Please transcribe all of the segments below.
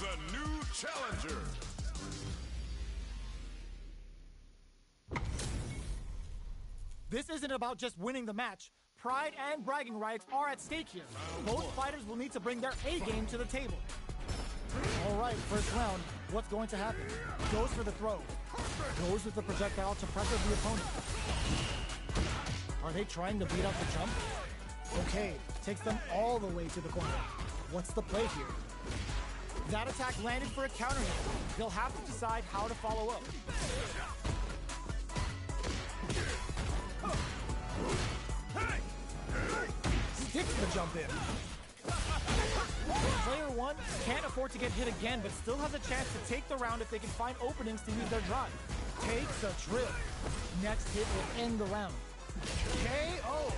a new challenger. This isn't about just winning the match. Pride and bragging rights are at stake here. Both fighters will need to bring their A-game to the table. All right, first round. What's going to happen? Goes for the throw. Goes with the projectile to pressure the opponent. Are they trying to beat out the jump? Okay, takes them all the way to the corner. What's the play here? That attack landed for a counter hit. They'll have to decide how to follow up. Sticks the jump in. Player one can't afford to get hit again, but still has a chance to take the round if they can find openings to use their drive. Takes a trip. Next hit will end the round. KO.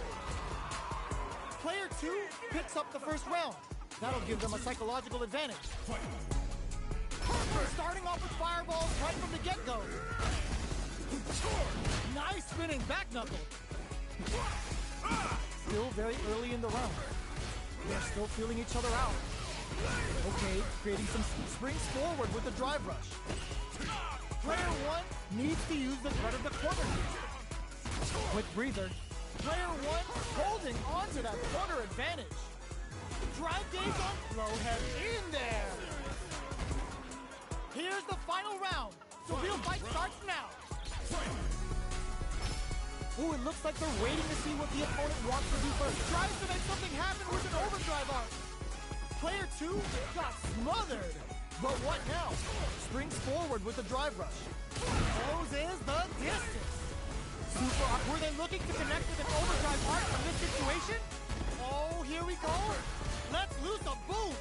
Player two picks up the first round. That'll give them a psychological advantage. Starting off with fireballs right from the get-go. Nice spinning back knuckle. Still very early in the round. They're still feeling each other out. Okay, creating some springs forward with the drive rush. Player one needs to use the threat of the corner here. Quick breather. Player one holding on to that corner advantage. Drive gauge on flow head in there. Here's the final round. The real fight starts now. Ooh, it looks like they're waiting to see what the opponent wants to do first. Tries to make something happen with an overdrive arc. Player two got smothered. But what now? Springs forward with the drive rush. Closes the distance. Super up. Were they looking to connect with an overdrive arc from this situation? Oh, here we go. Let's loose a boom.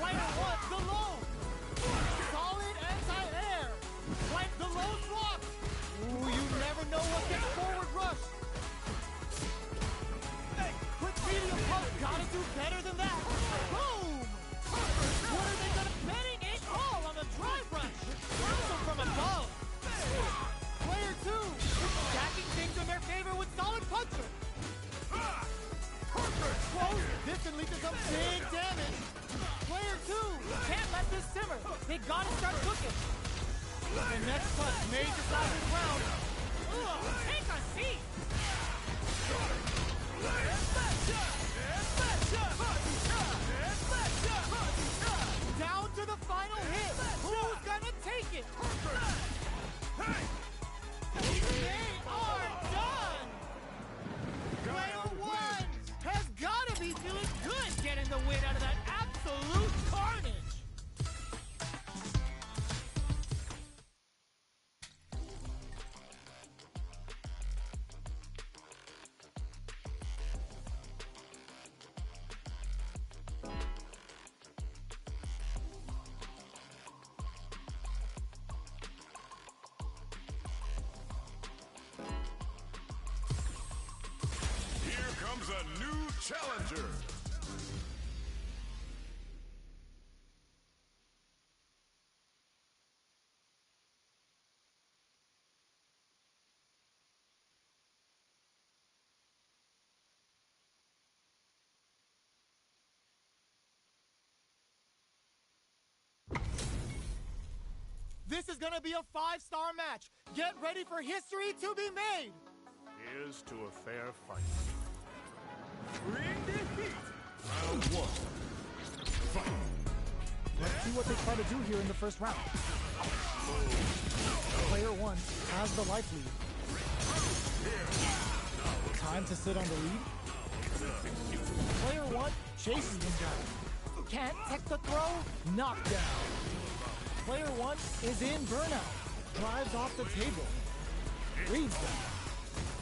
Player one, the low. Solid anti-air. Right, the low block. Ooh, you never know what gets forward rush. Hey, quick medium pump. Gotta do better than that. Boom. What are they gonna betting it all on the drive rush? Awesome from above. Player two is stacking things in their favor with solid puncher. Close. This can lead to some big damage. Player two can't let this simmer. They gotta start cooking. The next touch may decide this round. Ugh, take a seat. Down to the final hit. Who's gonna take it? They are done. Player one has gotta be feeling good getting the win out of that absolute carnage. Comes a new challenger. This is gonna be a 5-star match. Get ready for history to be made. Here's to a fair fight. Bring the heat! Round one. Fight! Let's see what they try to do here in the first round. Player one has the life lead. Time to sit on the lead. Player one chases him down. Can't tech the throw. Knockdown. Player one is in burnout. Drives off the table. Leaves them.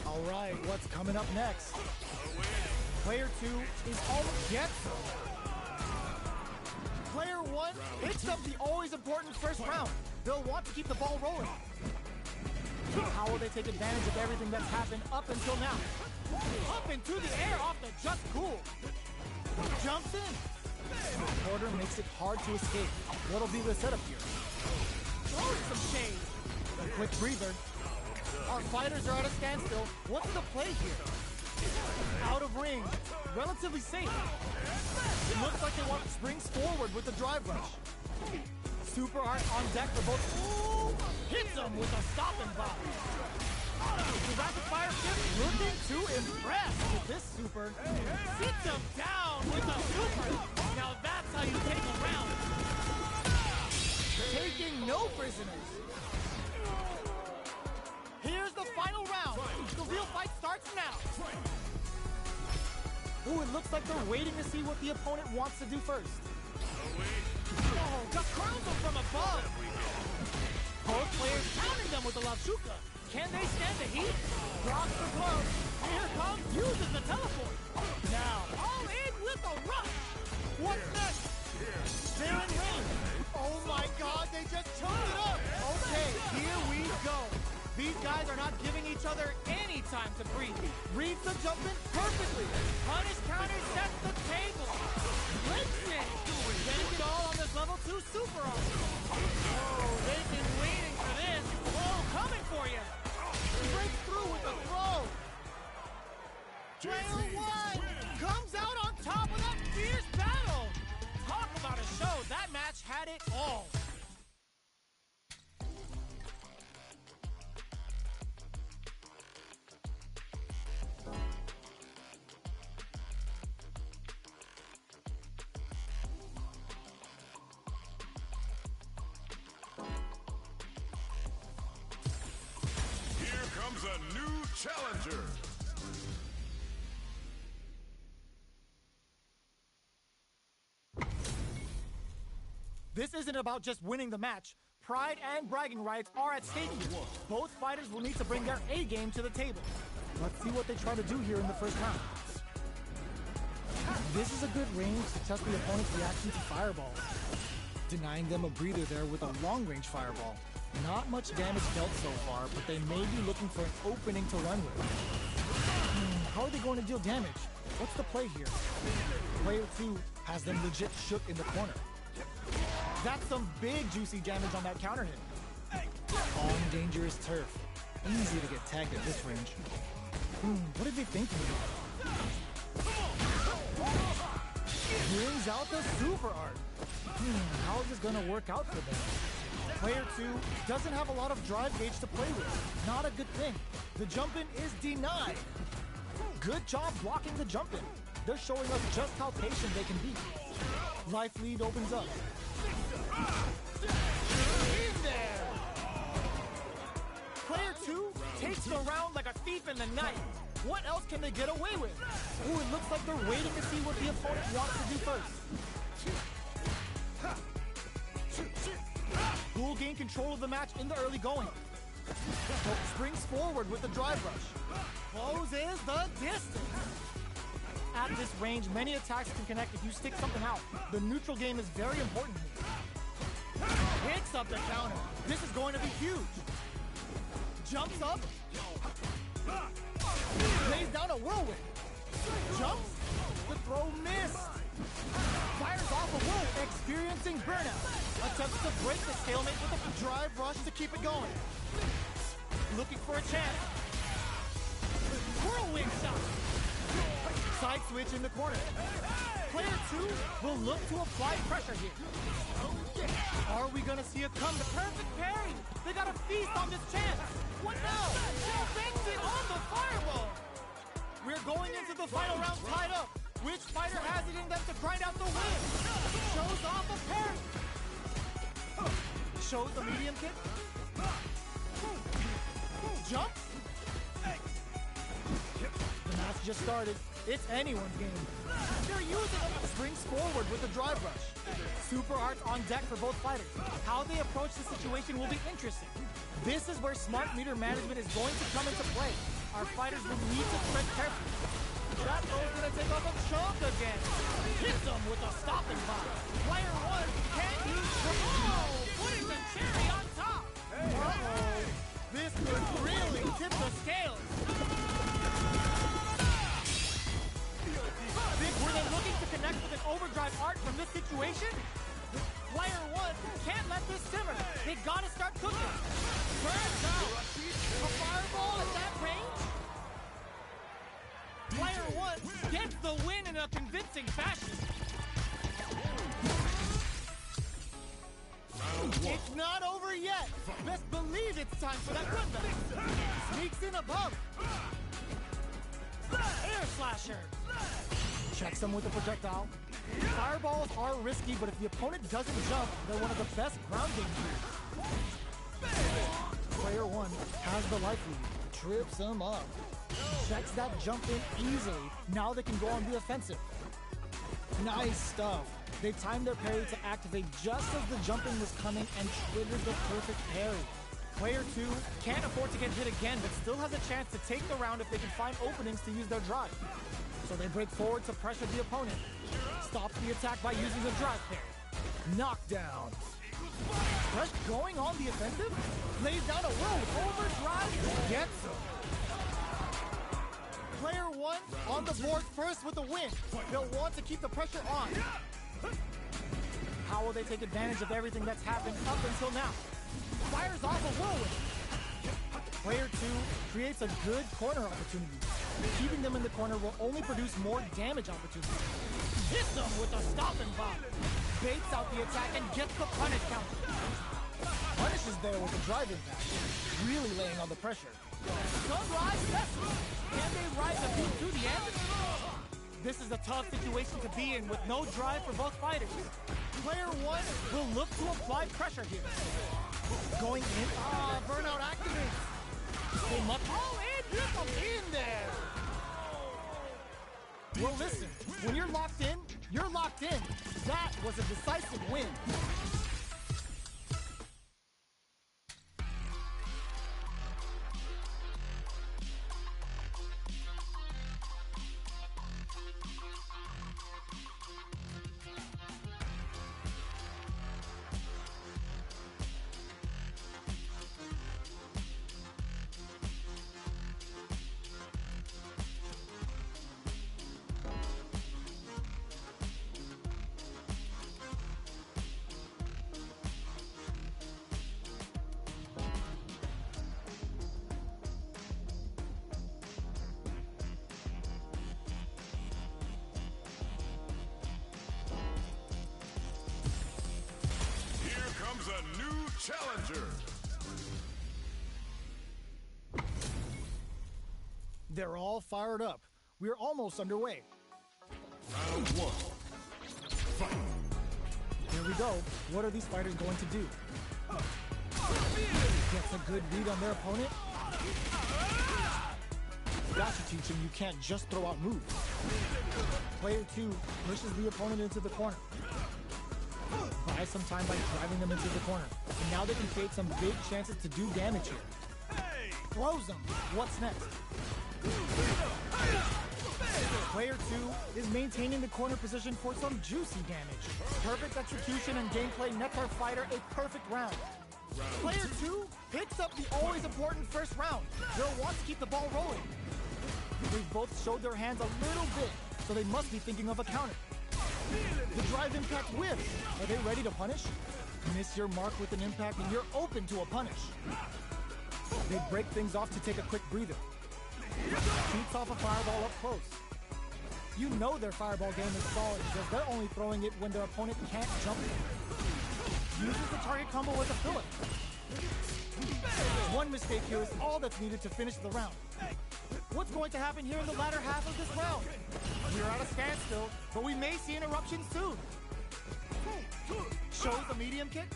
All right, what's coming up next? Player two is almost gets them. Player one picks up the always important first round. They'll want to keep the ball rolling. How will they take advantage of everything that's happened up until now? Up into the air off the just cool. Jumps in. The quarter makes it hard to escape. What'll be the setup here? Throwing some shade. A quick breather. Our fighters are at a standstill. What's the play here? Out of ring. relatively safe. It looks like they want springs forward with the drive rush. Super Art on deck for both. Ooh, hits him with a stopping block. The rapid fire shift looking to impress with this super. Sits him down with a super. Now that's how you take a round. Taking no prisoners. Here's the final round. The real fight starts now. Ooh, it looks like they're waiting to see what the opponent wants to do first. Oh, just curls them from above. Both players pounding them with the Lavshuka. Can they stand the heat? Blocks the glove. Here comes, uses the teleport. Now, all in with a rush. What's next? They're in range. Oh my God, they just choked it up. Okay, here we go. These guys are not giving each other any time to breathe. Reads the jump in perfectly. Punish counter sets the table. Flips it. Getting it all on this level 2 super arm. Oh, they've been waiting for this. Oh, coming for you. Breaks through with the throw. Player 1 comes out on top of that fierce battle. Talk about a show. That match had it all. A new challenger. This isn't about just winning the match. Pride and bragging rights are at stake here. Both fighters will need to bring their A game to the table. Let's see what they try to do here in the first round. This is a good range to test the opponent's reaction to fireballs. Denying them a breather there with a long-range fireball. Not much damage dealt so far, but they may be looking for an opening to run with. How are they going to deal damage? What's the play here? Player 2 has them legit shook in the corner. That's some big juicy damage on that counter hit. On dangerous turf. Easy to get tagged at this range. What are they thinking? Brings out the super art. How is this going to work out for them? Player 2 doesn't have a lot of drive gauge to play with. Not a good thing. The jump-in is denied. Good job blocking the jump-in. They're showing us just how patient they can be. Life lead opens up. In there! Player 2 takes the round like a thief in the night. What else can they get away with? Ooh, it looks like they're waiting to see what the opponent wants to do first. Ghoul gain control of the match in the early going. Springs forward with the drive rush. Closes the distance. At this range, many attacks can connect if you stick something out. The neutral game is very important here. Picks up the counter. This is going to be huge. Jumps up. Lays down a whirlwind. Jumps. The throw missed. Fires off a whirl, experiencing burnout. Attempts to break the stalemate with a drive rush to keep it going. Looking for a chance. Whirlwind shot. Side switch in the corner. Player 2 will look to apply pressure here. Are we gonna see a come to perfect parry? They got a feast on this chance. What now? Banks it on the fireball. We're going into the final round tied up. Which fighter has it in them to grind out the win? Shows off a parry. Shows the medium kick. Jumps. The match just started. It's anyone's game. They're using them. Springs forward with the drive rush. Super arts on deck for both fighters. How they approach the situation will be interesting. This is where smart meter management is going to come into play. Our fighters will need to tread carefully. That throw's gonna take off a chunk again. Hits them with a stopping block. Player 1 can't use putting the cherry on top. Uh-oh. This could really tip the scales. Were they looking to connect with an overdrive art from this situation? Player 1 can't let this simmer. They gotta start cooking. Burns out. A fireball at that range? Player 1 gets the win in a convincing fashion. It's not over yet. Best believe it's time for that run back. Sneaks in above. Air slasher. Checks him with a projectile. Fireballs are risky, but if the opponent doesn't jump, they're one of the best ground game tools. Player 1 has the life lead. Trips him up. Checks that jump in easily. Now they can go on the offensive. Nice stuff. They timed their parry to activate just as the jumping was coming and triggered the perfect parry. Player 2 can't afford to get hit again, but still has a chance to take the round if they can find openings to use their drive. So they break forward to pressure the opponent. Stops the attack by using the drive parry. Knockdown. Fresh going on the offensive. Lays down a roll with overdrive. Gets him. Player 1 on the board first with a win. They'll want to keep the pressure on. How will they take advantage of everything that's happened up until now? Fires off a whirlwind. Player 2 creates a good corner opportunity. Keeping them in the corner will only produce more damage opportunities. Hits them with a stopping bomb. Baits out the attack and gets the punish counter. Punish is there with a drive impact. Really laying on the pressure. Sunrise Festival. Can they ride the beat to the end? This is a tough situation to be in with no drive for both fighters. Player 1 will look to apply pressure here. Going in. Burnout activates. They must. Oh, and here's some in there. Well, listen. When you're locked in, you're locked in. That was a decisive win. A new challenger. They're all fired up. We're almost underway. Round 1. Fight. Here we go. What are these fighters going to do? Gets a good read on their opponent. That should teach him you can't just throw out moves. Player 2 pushes the opponent into the corner. Buys some time by driving them into the corner. And now they can create some big chances to do damage here. Throws them. What's next? Player 2 is maintaining the corner position for some juicy damage. Perfect execution and gameplay nets our fighter a perfect round. Player 2 picks up the always important first round. They'll want to keep the ball rolling. They've both showed their hands a little bit, so they must be thinking of a counter. The drive impact whiffs. Are they ready to punish? Miss your mark with an impact and you're open to a punish. They break things off to take a quick breather. Shoots off a fireball up close. You know their fireball game is solid because they're only throwing it when their opponent can't jump it. Uses the target combo as a filler. One mistake here is all that's needed to finish the round. What's going to happen here in the latter half of this round? We're at a standstill, but we may see an eruption soon. Shows a medium kick.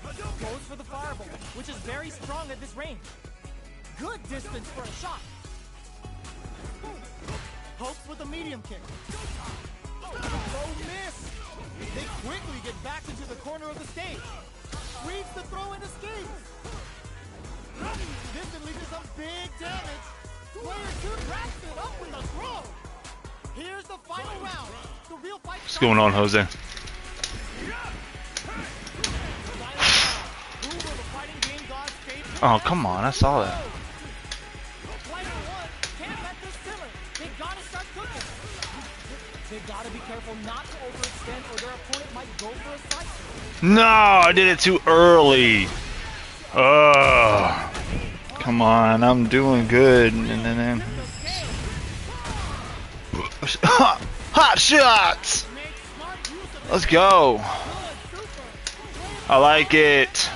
Goes for the fireball, which is very strong at this range. Good distance for a shot. Pokes with a medium kick. Low miss. They quickly get back into the corner of the stage. Reads the throw and escapes. This can lead to some big damage. Player 2 wraps it up with a throw. Here's the final round. The real fight. What's going on, Jose? Oh, come on, I saw that. They gotta be careful not to overextend or their opponent might go for a side. No, I did it too early. Ugh. Come on, I'm doing good. And then Hot shots. Let's go. I like it.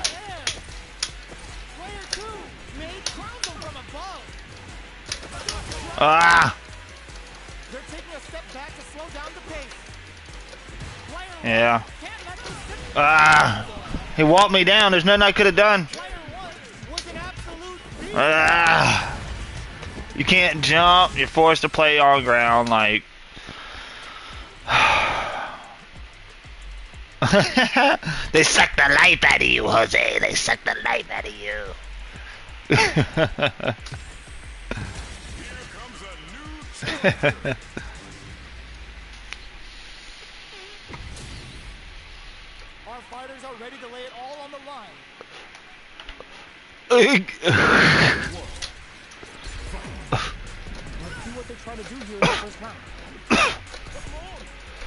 Ah. They're taking a step back to slow down the pace. Yeah. Ah. He walked me down. There's nothing I could have done. Ah. You can't jump. You're forced to play on ground. Like. They suck the life out of you, Jose. They suck the life out of you. Our fighters are ready to lay it all on the line. Let's see what they try to do here in the first round.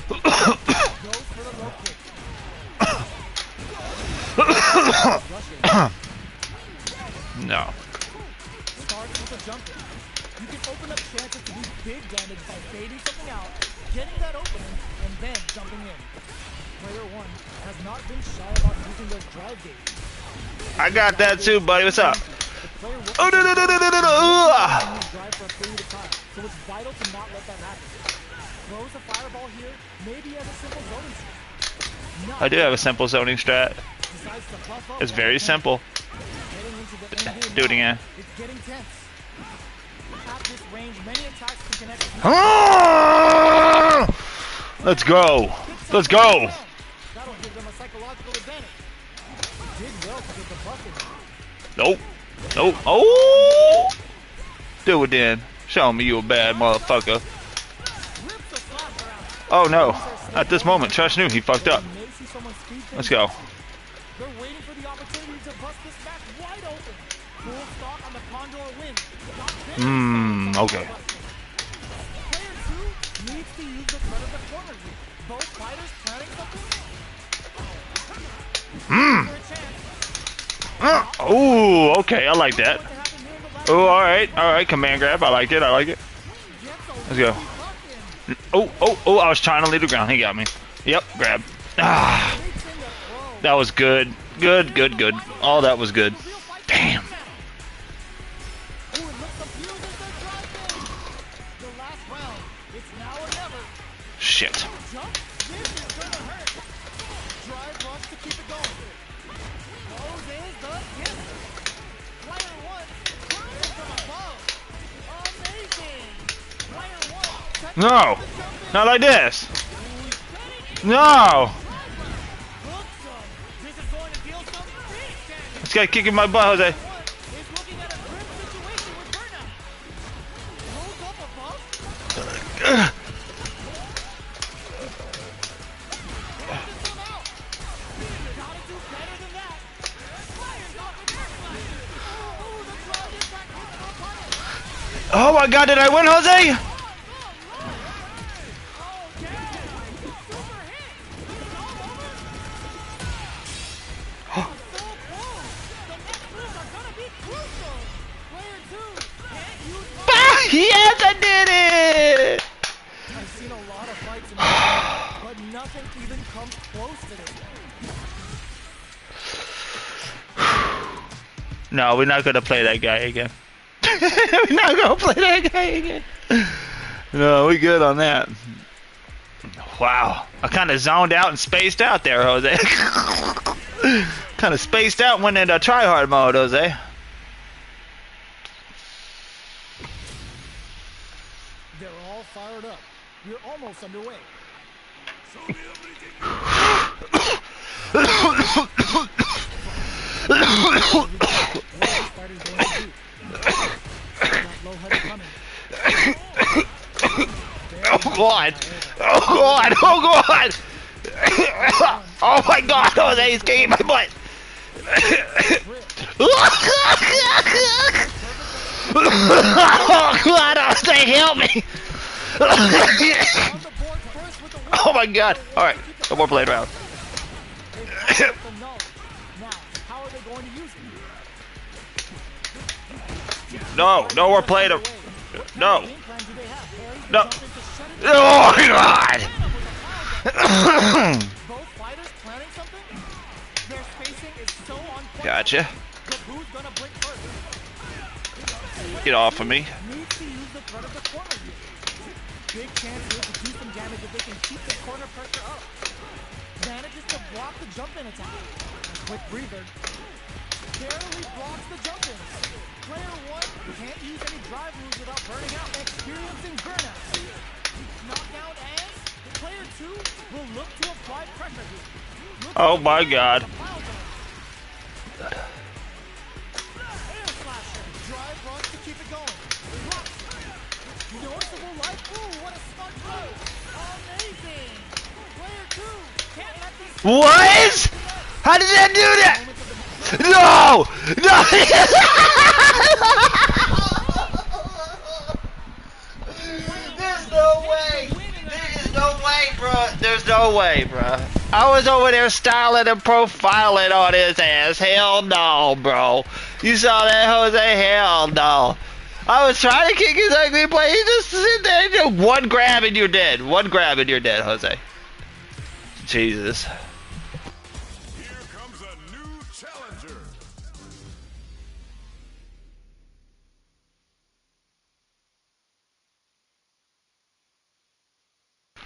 Goes for the low kick. No. Starts with a jumper. You can open up chances to do big damage by fading something out, getting that opening, and then jumping in. Player 1 has not been shy about using their drive gauge. I got that too, buddy. What's up? Oh, no, no, no, no, no, no, no. Drive for a period of time, so it's vital to not let that happen. Throws a fireball here, maybe as a simple zoning strat. I do have a simple zoning strat. It's very simple. Do it again. It's getting tense. At this range, many attacks can connect. Ah! Let's go. Let's go. That'll give them a psychological advantage. Did well to get the bucket. Nope. Nope. Oh! Do it then. Show me you a bad motherfucker. Oh no. At this moment, Trash knew he fucked up. Let's go. They're waiting for the opportunity to bust this match wide open. Full stock on the Condor win. Okay. Player 2 needs to use the front of the corner here. Both fighters planning something. Oh, okay. I like that. Oh, alright, command grab. I like it. Let's go. Oh, I was trying to leave the ground. He got me. Yep, grab. Ah, that was good. Good. All that was good. Damn. Shit. No, not like this. No. This guy kicking my butt, Jose. Oh my God, did I win, Jose? Yes, I did it! I've seen a lot of fights in this, but nothing even comes close to this. No, we're not gonna play that guy again. We're not gonna play that guy again. No, we good on that. Wow, I kind of zoned out and spaced out there, Jose. Kind of spaced out and went into try-hard mode, Jose. They're all fired up. We're almost underway. Oh God! Oh God! Oh God! Oh my God! Jose, he's kicking my butt! Oh God! Jose, help me! Oh my God! All right, no more playing around. No, no more playing. No. Oh my god! Both fighters planning something? Their spacing is so on point. Gotcha. But who's gonna blink first? Get off of me. Needs to use the threat of the corner here. Big chance here to do some damage if they can keep the corner pressure up. Manages to block the jump-in attack. Quick breather. Barely blocks the jump-in. Player 1 can't use any drive moves without burning out, experiencing burnout. Knockdown and player 2 will look to apply pressure here. Oh my god. Air slasher. Drive runs to keep it going. Blocks. Noticeable life. Ooh, what a smart throw. Amazing. Player 2 can't let these... What? How did that do that? No! No! There's no way! There's no way, bro. There's no way, bro. I was over there styling and profiling on his ass. Hell no, bro. You saw that, Jose? Hell no. I was trying to kick his ugly play. He just sit there and do one grab and you're dead. One grab and you're dead, Jose. Jesus. Here comes a new challenger.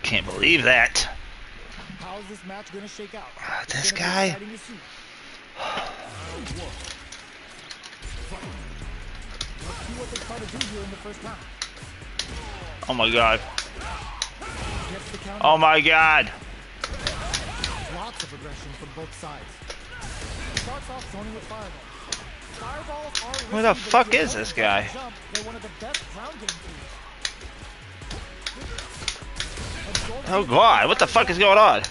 Can't believe that. How's this match gonna shake out? This guy. Let's see what they try to do here in the first round. Oh my god. Gets the counter. Oh my god. Lots of aggression from both sides. Starts off zoning with fireballs. Fireballs are Who the risky, fuck but is this guy? jump, they're one of the best ground game tools. Oh god, what the fuck is going on?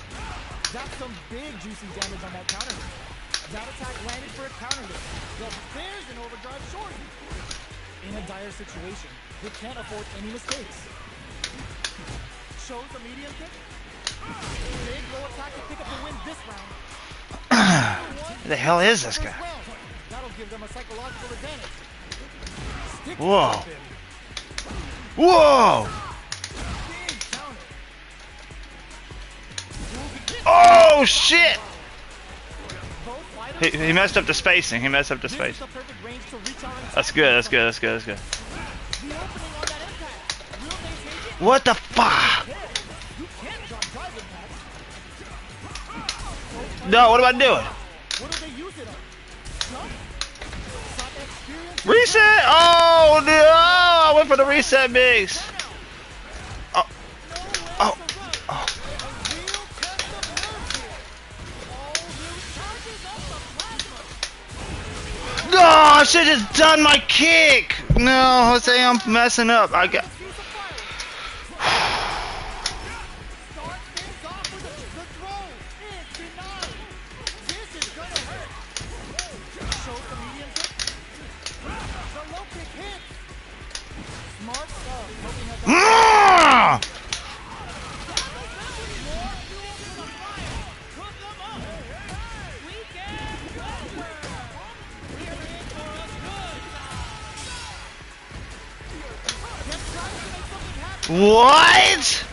That's some big juicy damage on that counter hit. That attack landed for a counter hit. Well, there's an overdrive short. In a dire situation, they can't afford any mistakes. Shows the medium kick. Big low attack to pick up the win this round. Who the hell is this guy? That'll give them a psychological advantage. Stick Whoa. with him. Whoa! Big counter. Oh shit! Both fighters He messed up the spacing. He messed up the This space. is the perfect range to reach out and That's good. That's good. That's good. That's good. the opening on that impact. Will they take it? What the fuck? You can't drop drive impacts. No, what am I doing? What do they use it on? Jump? Some experience. Reset! Oh no! I went for the reset mix. Oh. Oh. Oh. A real test of nerves here. All new charges up the plasma. No, I should have just done my kick. No, Jose, I'm messing up. I got. Piece of fire. Start things off with the throw. It's denied. This is gonna hurt. Shows the medium kick. The low kick hits. Smart stuff. Looking at the Ah! What?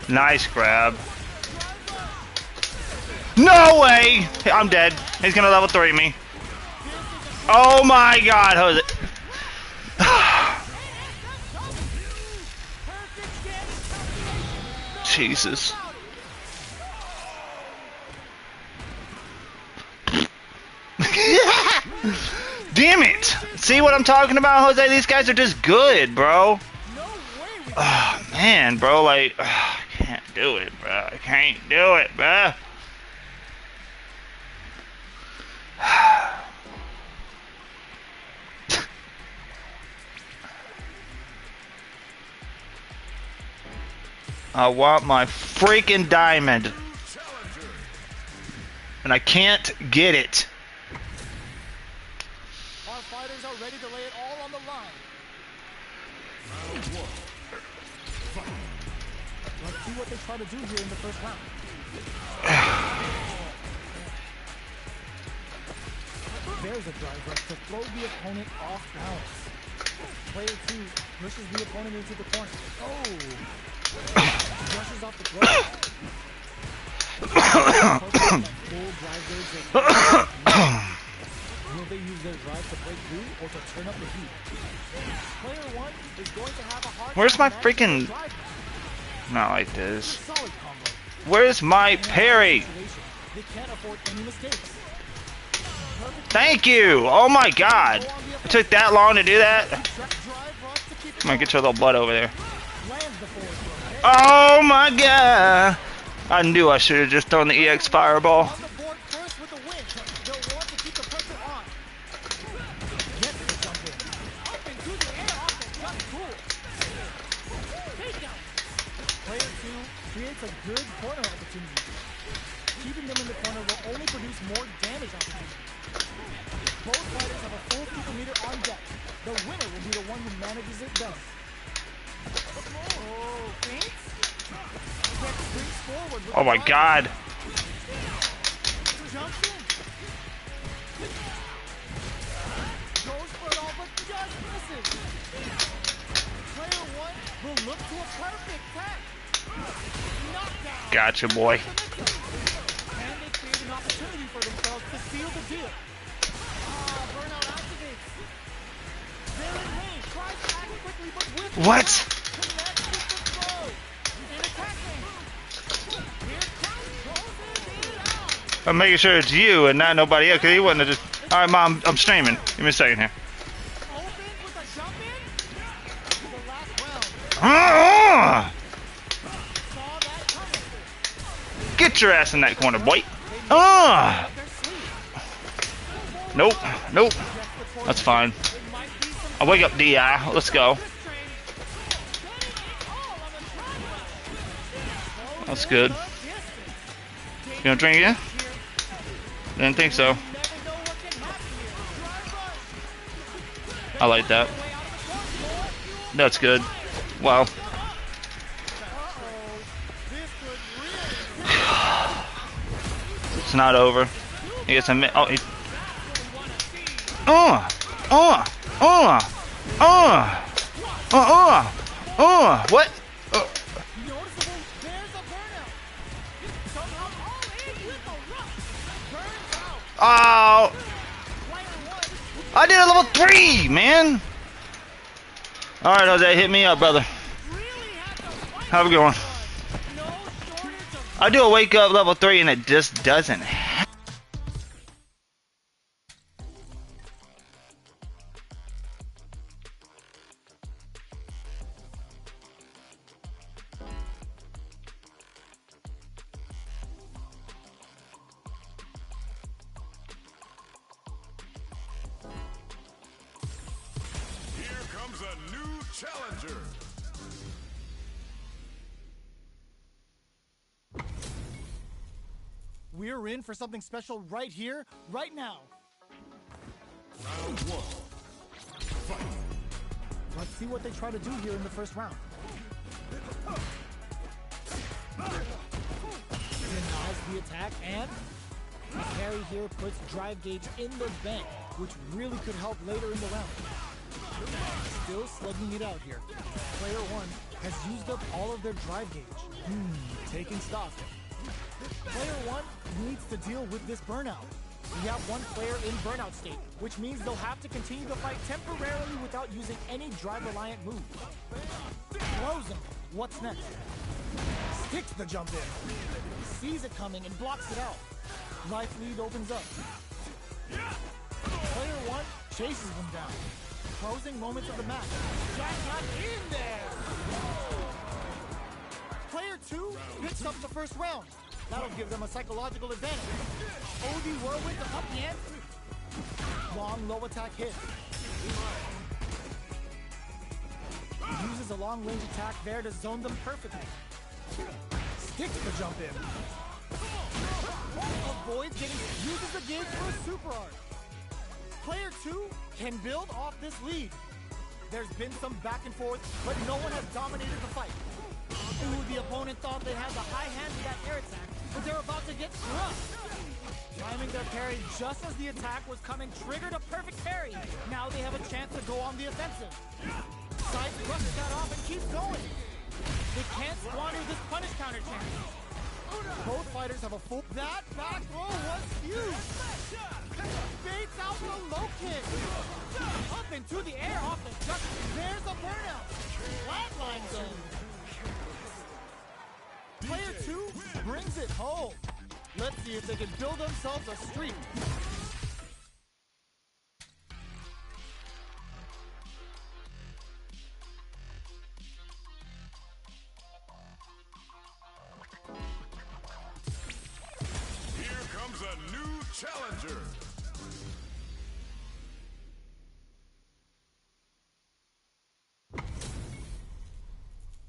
Nice grab. No way! I'm dead. He's gonna level 3 me. Oh my god, Jose. Jesus. Damn it! See what I'm talking about, Jose? These guys are just good, bro. Oh, man, bro, like, I can't do it, bro. I can't do it, bro. I want my freaking diamond. And I can't get it. Our fighters are ready to lay it all on the line. Let's see what they try to do here in the first round. There's a drive rush to throw the opponent off balance. Player 2 pushes the opponent into the corner. Oh! Brushes off the throw. Full drive gauge. Will they use their drive to break through or to turn up the heat? Player 1 is going to have a hard Where's my time freaking... drive. Not like this. Solid combo. Where's my parry? They can't afford any mistakes. Thank you! Oh my god! It took that long to do that? Come on, get your little butt over there. Oh my god! I knew I should have just thrown the EX fireball. Creates a good corner opportunity. Keeping them in the corner will only produce more damage opportunities. Both fighters have a full people meter on deck. The winner will be the one who manages it best. Oh, feints? Oh my god. Jumps in. Goes for it all, but just misses. Player 1 will look to a perfect tap. Knockdown. Gotcha, boy. And they create an opportunity for themselves to seal the deal. Burnout activates. They're in range. Tries to act quickly, but with what? connects with the throw. And attacking. Here comes closing it out. I'm making sure it's you and not nobody else, because he wouldn't have just... Alright, Mom, I'm streaming. Give me a second here. Open with a jump in. The last round. Saw that coming. Get your ass in that corner, boy. Nope, nope. That's fine. I'll wake up DI. Let's go. That's good. You gonna drink again? Didn't think so. I like that. That's good. Wow. It's not over. He gets a minute. Oh, he. What? Oh. I did a level 3, man. All right, Jose, hit me up, brother. Have a good one. I do a wake up level 3 and it just doesn't. Here comes a new challenger. We're in for something special right here, right now. Round 1. Fight. Let's see what they try to do here in the first round. Denies the attack, and the carry here puts drive gauge in the bank, which really could help later in the round. Still slugging it out here. Player 1 has used up all of their drive gauge. Taking stock. Player 1 needs to deal with this burnout. We have one player in burnout state, which means they'll have to continue to fight temporarily without using any drive-reliant moves. Throws him. What's next? Sticks the jump in. Sees it coming and blocks it out. Life lead opens up. Player 1 chases him down. Closing moments of the match. Jackpot in there! Player 2 picks up the first round. That'll give them a psychological advantage. OD Whirlwind to up the ante. Long low attack hit. Uses a long range attack there to zone them perfectly. Sticks the jump in. Avoids getting, uses the gauge for a super art. Player 2 can build off this lead. There's been some back and forth, but no one has dominated the fight. Ooh, the opponent thought they had the high hand to that air attack, but they're about to get crushed. Timing their parry just as the attack was coming triggered a perfect parry. Now they have a chance to go on the offensive. Side brushes that off and keeps going. They can't squander this punish counter chance. Both fighters have a full... That back row was huge! Baits out the low kick! Up into the air off the jump. There's a burnout! Flatlines him! Player 2 brings it home. Let's see if they can build themselves a streak. Here comes a new challenger.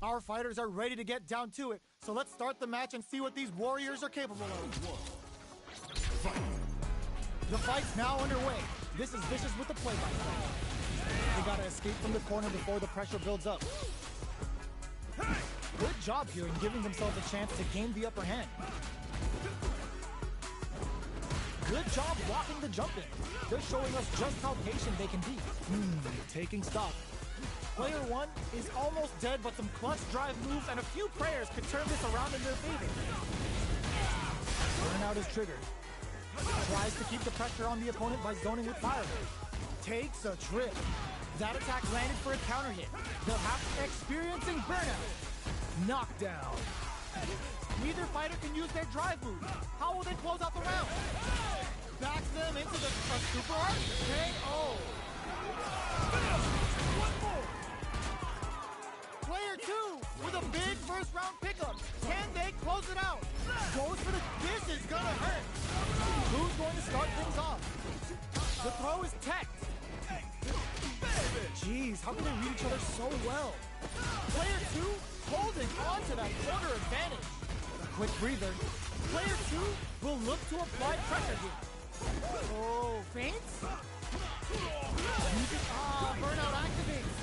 Our fighters are ready to get down to it, so let's start the match and see what these warriors are capable of. The fight's now underway. This is Vicious with the play-by-play. They gotta escape from the corner before the pressure builds up. Good job here in giving themselves a chance to gain the upper hand. Good job blocking the jumping. They're showing us just how patient they can be. Taking stock. Player 1 is almost dead, but some clutch drive moves and a few prayers could turn this around in their favor. Burnout is triggered. Tries to keep the pressure on the opponent by zoning with fireball. Takes a trip. That attack landed for a counter hit. They'll have experiencing burnout. Knockdown. Neither fighter can use their drive move. How will they close out the round? Backs them into the super arm. KO. One more. Player 2 with a big first round pickup. Can they close it out? Goes for the... This is gonna hurt. Who's going to start things off? The throw is teched. Jeez, how can they read each other so well? Player 2 holding on to that corner advantage. A quick breather. Player 2 will look to apply pressure here. Oh, feints? Burnout activates.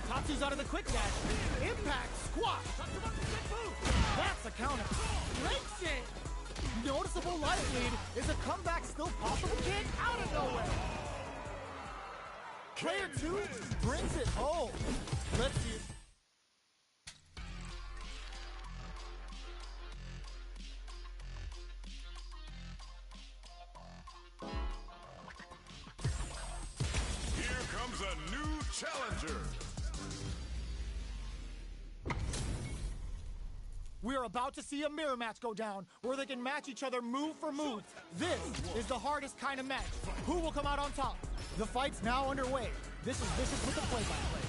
Tatsu's out of the quick dash. Impact squash. That's a counter. Breaks it. Noticeable life lead. Is a comeback still possible? Kick out of nowhere. Player 2 brings it home. Let's see. Here comes a new challenger. We are about to see a mirror match go down, where they can match each other move for move. This is the hardest kind of match. Who will come out on top? The fight's now underway. This is Vicious with the play-by-play.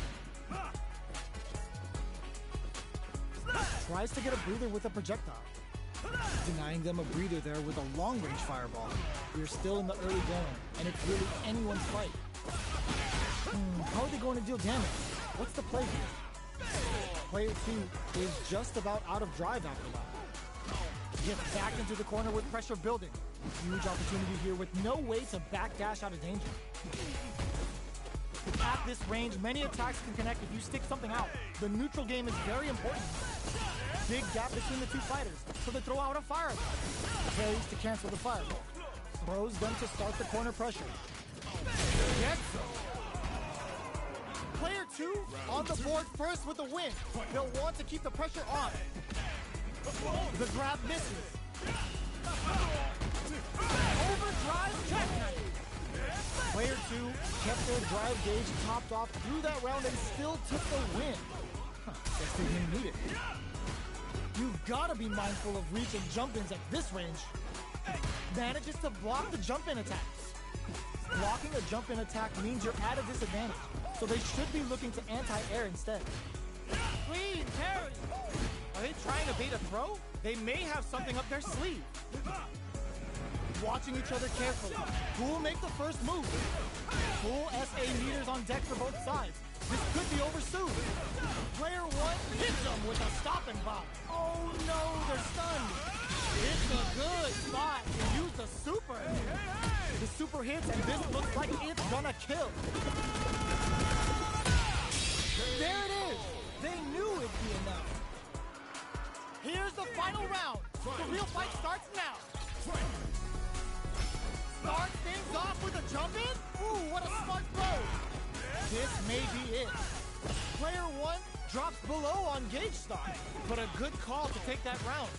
Tries to get a breather with a projectile. Denying them a breather there with a long-range fireball. We're still in the early going, and it's really anyone's fight. How are they going to deal damage? What's the play here? Player 2 is just about out of drive after that. Gets back into the corner with pressure building. Huge opportunity here with no way to backdash out of danger. At this range, many attacks can connect if you stick something out. The neutral game is very important. Big gap between the two fighters, so they throw out a fireball. Parries to cancel the fireball. Throws them to start the corner pressure. Gets them. Player 2 on the board first with the win. They'll want to keep the pressure on. The grab misses. Overdrive jackknife. Player 2 kept their drive gauge topped off through that round and still took the win. Guess they didn't need it. You've got to be mindful of reach and jump-ins at this range. Manages to block the jump-in attacks. Blocking a jump-in attack means you're at a disadvantage, so they should be looking to anti-air instead. Clean parry! Are they trying to bait a throw? They may have something up their sleeve. Watching each other carefully. Who will make the first move? Full SA meters on deck for both sides. This could be over soon. Player 1 hits them with a stop and bop. Oh no, they're stunned. It's a good spot to use the super. The super hits and this looks like it's gonna kill. There it is. They knew it'd be enough. Here's the final round. The real fight starts now. Starts things off with a jump in? Ooh, what a smart throw! This may be it. Player 1 drops below on gauge stop, but a good call to take that round.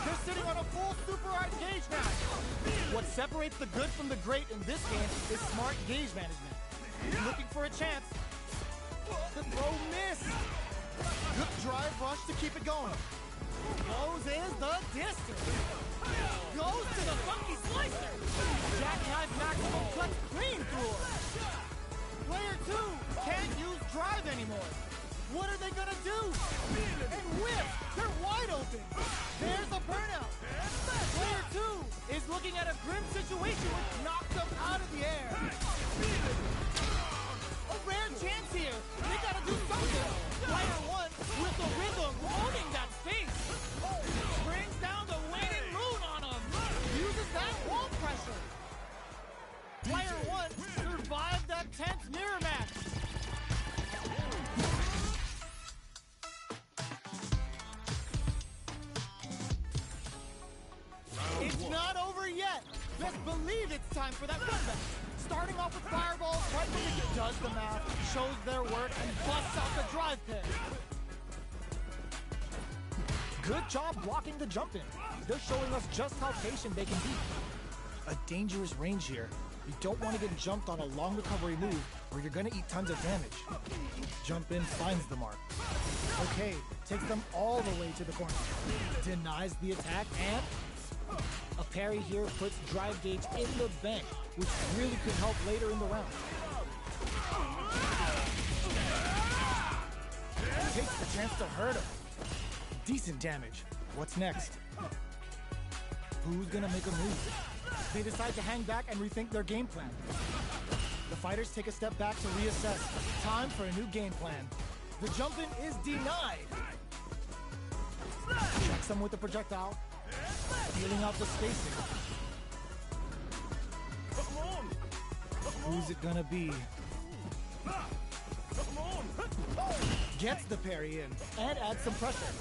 They're sitting on a full super art gauge now. What separates the good from the great in this game is smart gauge management. Looking for a chance. The throw missed. Good drive rush to keep it going. Goes is the distance. Goes to the funky slicer. Jackknife maximum cuts clean through her. Player 2 can't use drive anymore. What are they gonna do? And whip! They're wide open! There's a burnout! Player 2 is looking at a grim situation which knocks them out of the air. A rare chance here! They gotta do something! Player 1 with the rhythm owning that space! Brings down the waning moon on him! Uses that wall pressure! Player 1 survived that tense mirror match! It's not over yet. Best believe it's time for that comeback. Starting off with fireballs, right when it does the math, shows their work, and busts out the drive pin. Good job blocking the jump in. They're showing us just how patient they can be. A dangerous range here. You don't want to get jumped on a long recovery move, or you're gonna eat tons of damage. Jump in finds the mark. Okay, takes them all the way to the corner. Denies the attack, and a parry here puts drive gauge in the bank, which really could help later in the round. Takes the chance to hurt him. Decent damage. What's next? Who's gonna make a move? They decide to hang back and rethink their game plan. The fighters take a step back to reassess. Time for a new game plan. The jump-in is denied. Checks them with the projectile. Feeling out the spacing. Who's it gonna be? Gets the parry in and adds some pressure.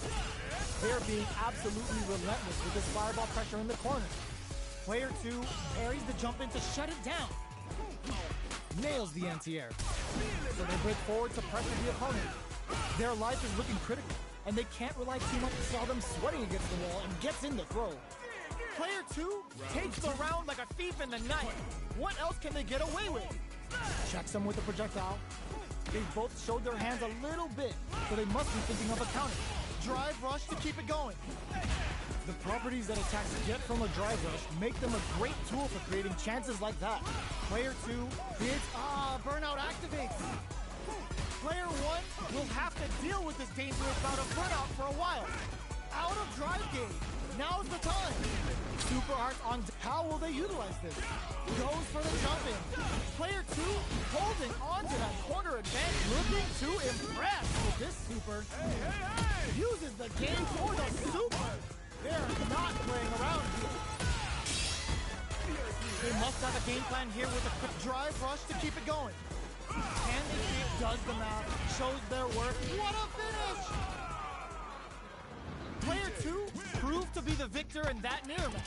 They're being absolutely relentless with this fireball pressure in the corner. Player 2 parries the jump in to shut it down. Nails the anti-air. So they break forward to pressure the opponent. Their life is looking critical, and they can't rely too much to saw them sweating against the wall and gets in the throw. Player 2 takes the round like a thief in the night. What else can they get away with? Checks them with the projectile. They both showed their hands a little bit, so they must be thinking of a counter. Drive rush to keep it going. The properties that attacks get from a drive rush make them a great tool for creating chances like that. Player 2 bids, burnout activates. Player 1 will have to deal with this dangerous bout of burnout for a while. Out of drive gauge. Now's the time. Super Arts on. How will they utilize this? Goes for the jump in. Player 2 holding on to that corner advantage, looking to impress with this super. Uses the game for the super. They're not playing around here. They must have a game plan here with a quick drive rush to keep it going. Can they see it does the math, shows their work. What a finish! Player 2 proved to be the victor in that mirror match.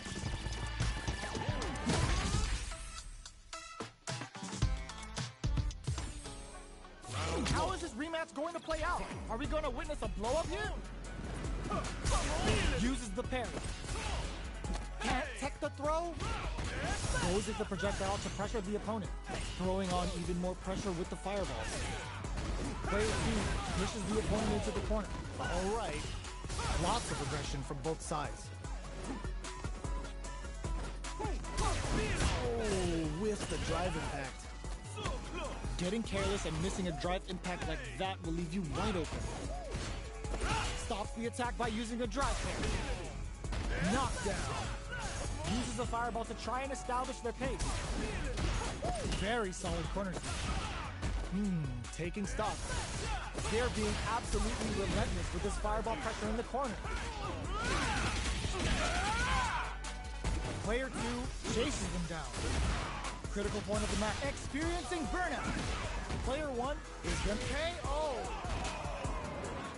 How is this rematch going to play out? Are we going to witness a blow-up here? Uses the parry. Can't tech the throw. Goes at the projectile to pressure the opponent, throwing on even more pressure with the fireballs. Player 2 pushes the opponent into the corner. All right. Lots of aggression from both sides. Oh, with the drive impact. Getting careless and missing a drive impact like that will leave you wide open. Stops the attack by using a drive parry. Knockdown. Uses a fireball to try and establish their pace. Very solid corner smash. Taking stock. They're being absolutely relentless with this fireball pressure in the corner. Player 2 chases them down. Critical point of the match. Experiencing burnout. Player 1 is going to KO.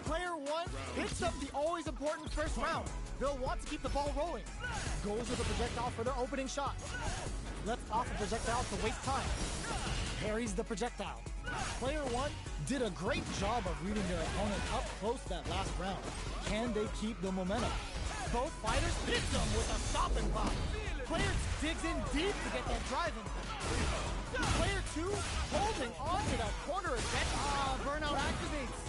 Player 1 hits up the always important first round. They'll want to keep the ball rolling. Goes with the projectile for their opening shot. lets off a projectile to waste time. Parries the projectile. Player 1 did a great job of reading their opponent up close that last round. Can they keep the momentum? Both fighters hit them with a stop and block. Player digs in deep to get that drive in. Player 2 holding on to that corner advantage. Burnout activates.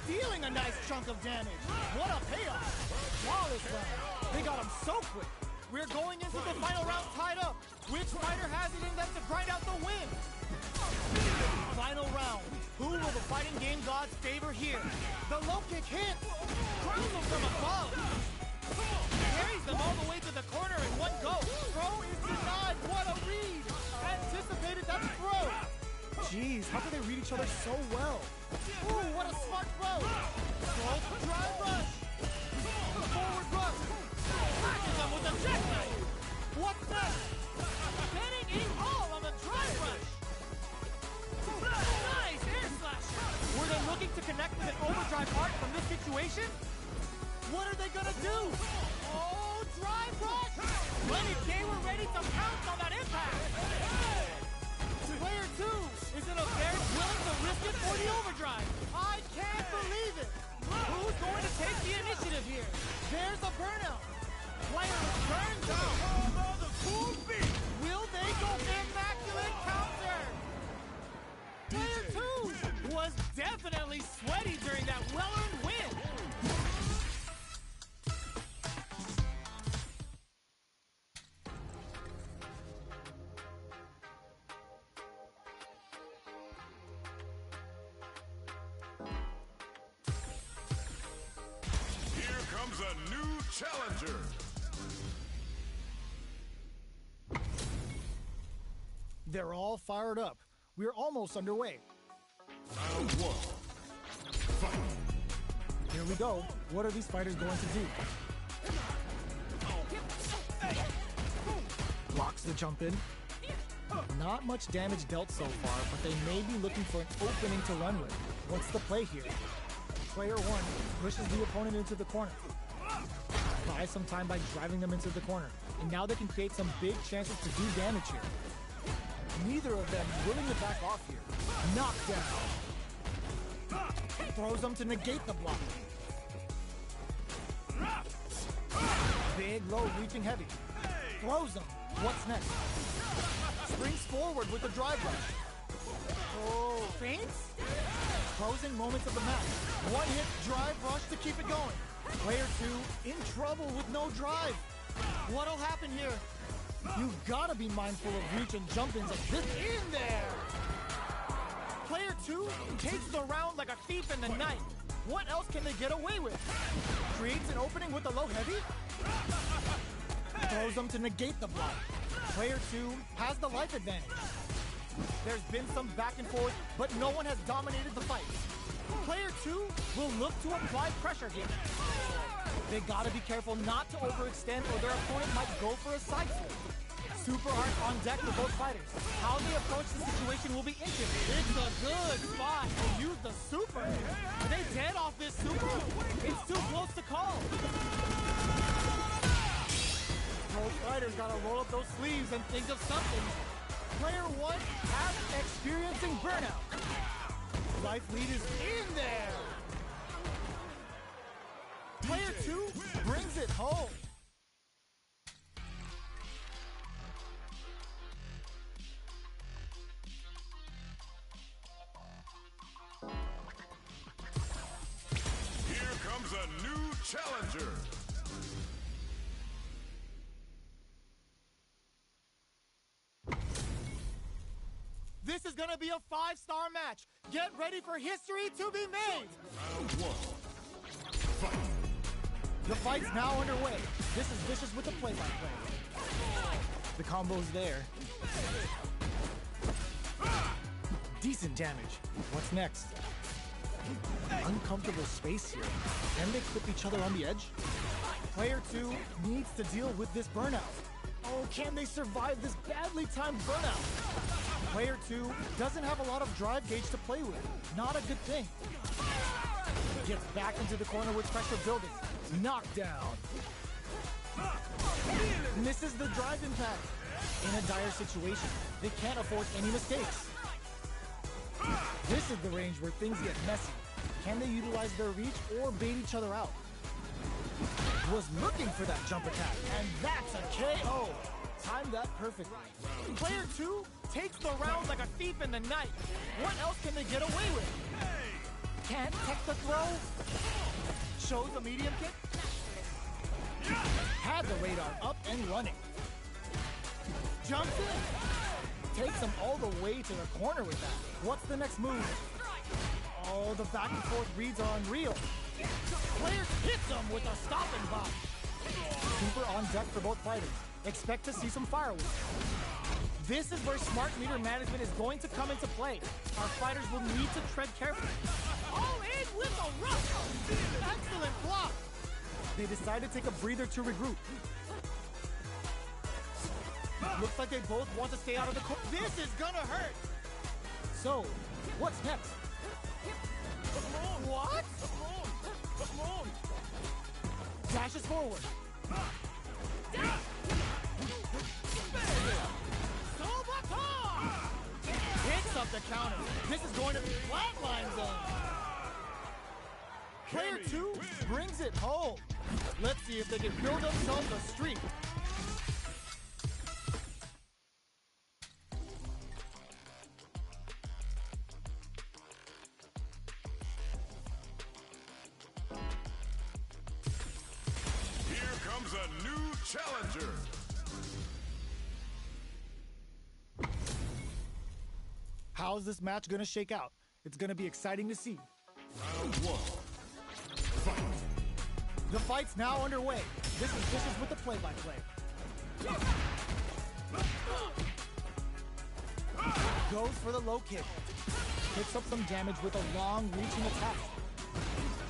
Dealing a nice chunk of damage. What a payoff. Flawless round. They got him so quick. We're going into the final round tied up. Which fighter has it in them to grind out the win? Final round. Who will the fighting game gods favor here? The low kick hits. Crowns them from above. Carries them all the way to the corner in one go. Throw is denied. What a read. Anticipated that throw. Jeez, how can they read each other so well? Ooh, what a smart throw. Throw, drive rush. Forward rush. Slashes them with a jackknife. What's next? Getting it all on the drive rush. Nice air slash. Were they looking to connect with an overdrive art from this situation? What are they gonna do? Oh, drive rush. Lenny K were ready to pounce on that impact. Player 2 is in a very willing to risk it for the overdrive. I can't believe it. Who's going to take the initiative here? There's a burnout. Player turns out. Will they go immaculate counter? Player 2 was definitely sweaty during that well-earned win. Here comes a new challenger. They're all fired up. We're almost underway. Round 1. Fight. Here we go. What are these fighters going to do? Blocks the jump in. Not much damage dealt so far, but they may be looking for an opening to run with. What's the play here? Player 1 pushes the opponent into the corner. Buys some time by driving them into the corner. And now they can create some big chances to do damage here. Neither of them willing to back off here. Knockdown. Throws them to negate the block. Big low reaching heavy. Throws them. What's next? Springs forward with the drive rush. Oh, feints? Closing moments of the match. One hit drive rush to keep it going. Player 2 in trouble with no drive. What'll happen here? You've got to be mindful of reach and jump-ins of this in there. Player 2 takes the round like a thief in the night. What else can they get away with? Creates an opening with a low heavy. Throws them to negate the block. Player 2 has the life advantage. There's been some back and forth, but no one has dominated the fight. Player 2 will look to apply pressure here. They gotta be careful not to overextend or their opponent might go for a side flip. Super art on deck for both fighters. How they approach the situation will be interesting. It's a good spot to use the super. Are they dead off this super? It's too close to call. Both fighters gotta roll up those sleeves and think of something. Player 1 has experiencing burnout. Life lead is in there. Player 2 brings it home. Here comes a new challenger. This is gonna be a 5-star match. Get ready for history to be made. Round 1. Fight. The fight's now underway. This is Vicious with the play-by-play. The combo's there. Decent damage. What's next? Uncomfortable space here. Can they clip each other on the edge? Player 2 needs to deal with this burnout. Oh, can they survive this badly timed burnout? Player 2 doesn't have a lot of drive gauge to play with. Not a good thing. Gets back into the corner with pressure building. Knockdown. Misses the drive impact. In a dire situation, they can't afford any mistakes. This is the range where things get messy. Can they utilize their reach or bait each other out? Was looking for that jump attack, and that's a KO. Timed that perfectly. Player 2 takes the round like a thief in the night. What else can they get away with? Can't tech the throw. Shows a medium kick. Had the radar up and running. Jumps in. Takes him all the way to the corner with that. What's the next move? Oh, the back and forth reads are unreal. Player hits him with a stopping block. Super on deck for both fighters. Expect to see some fireworks. This is where smart meter management is going to come into play. Our fighters will need to tread carefully. All in with a rush. Excellent block. They decide to take a breather to regroup. Looks like they both want to stay out of the court. This is gonna hurt. So, what's next? What? Dashes forward. Hits up the counter. This is going to be flatline zone. Player 2 brings it home. Let's see if they can build themselves a streak. Here comes a new challenger. How's this match gonna shake out? It's gonna be exciting to see. Round 1. Fight. The fight's now underway. This is with the play-by-play. Goes for the low kick. Picks up some damage with a long reaching attack.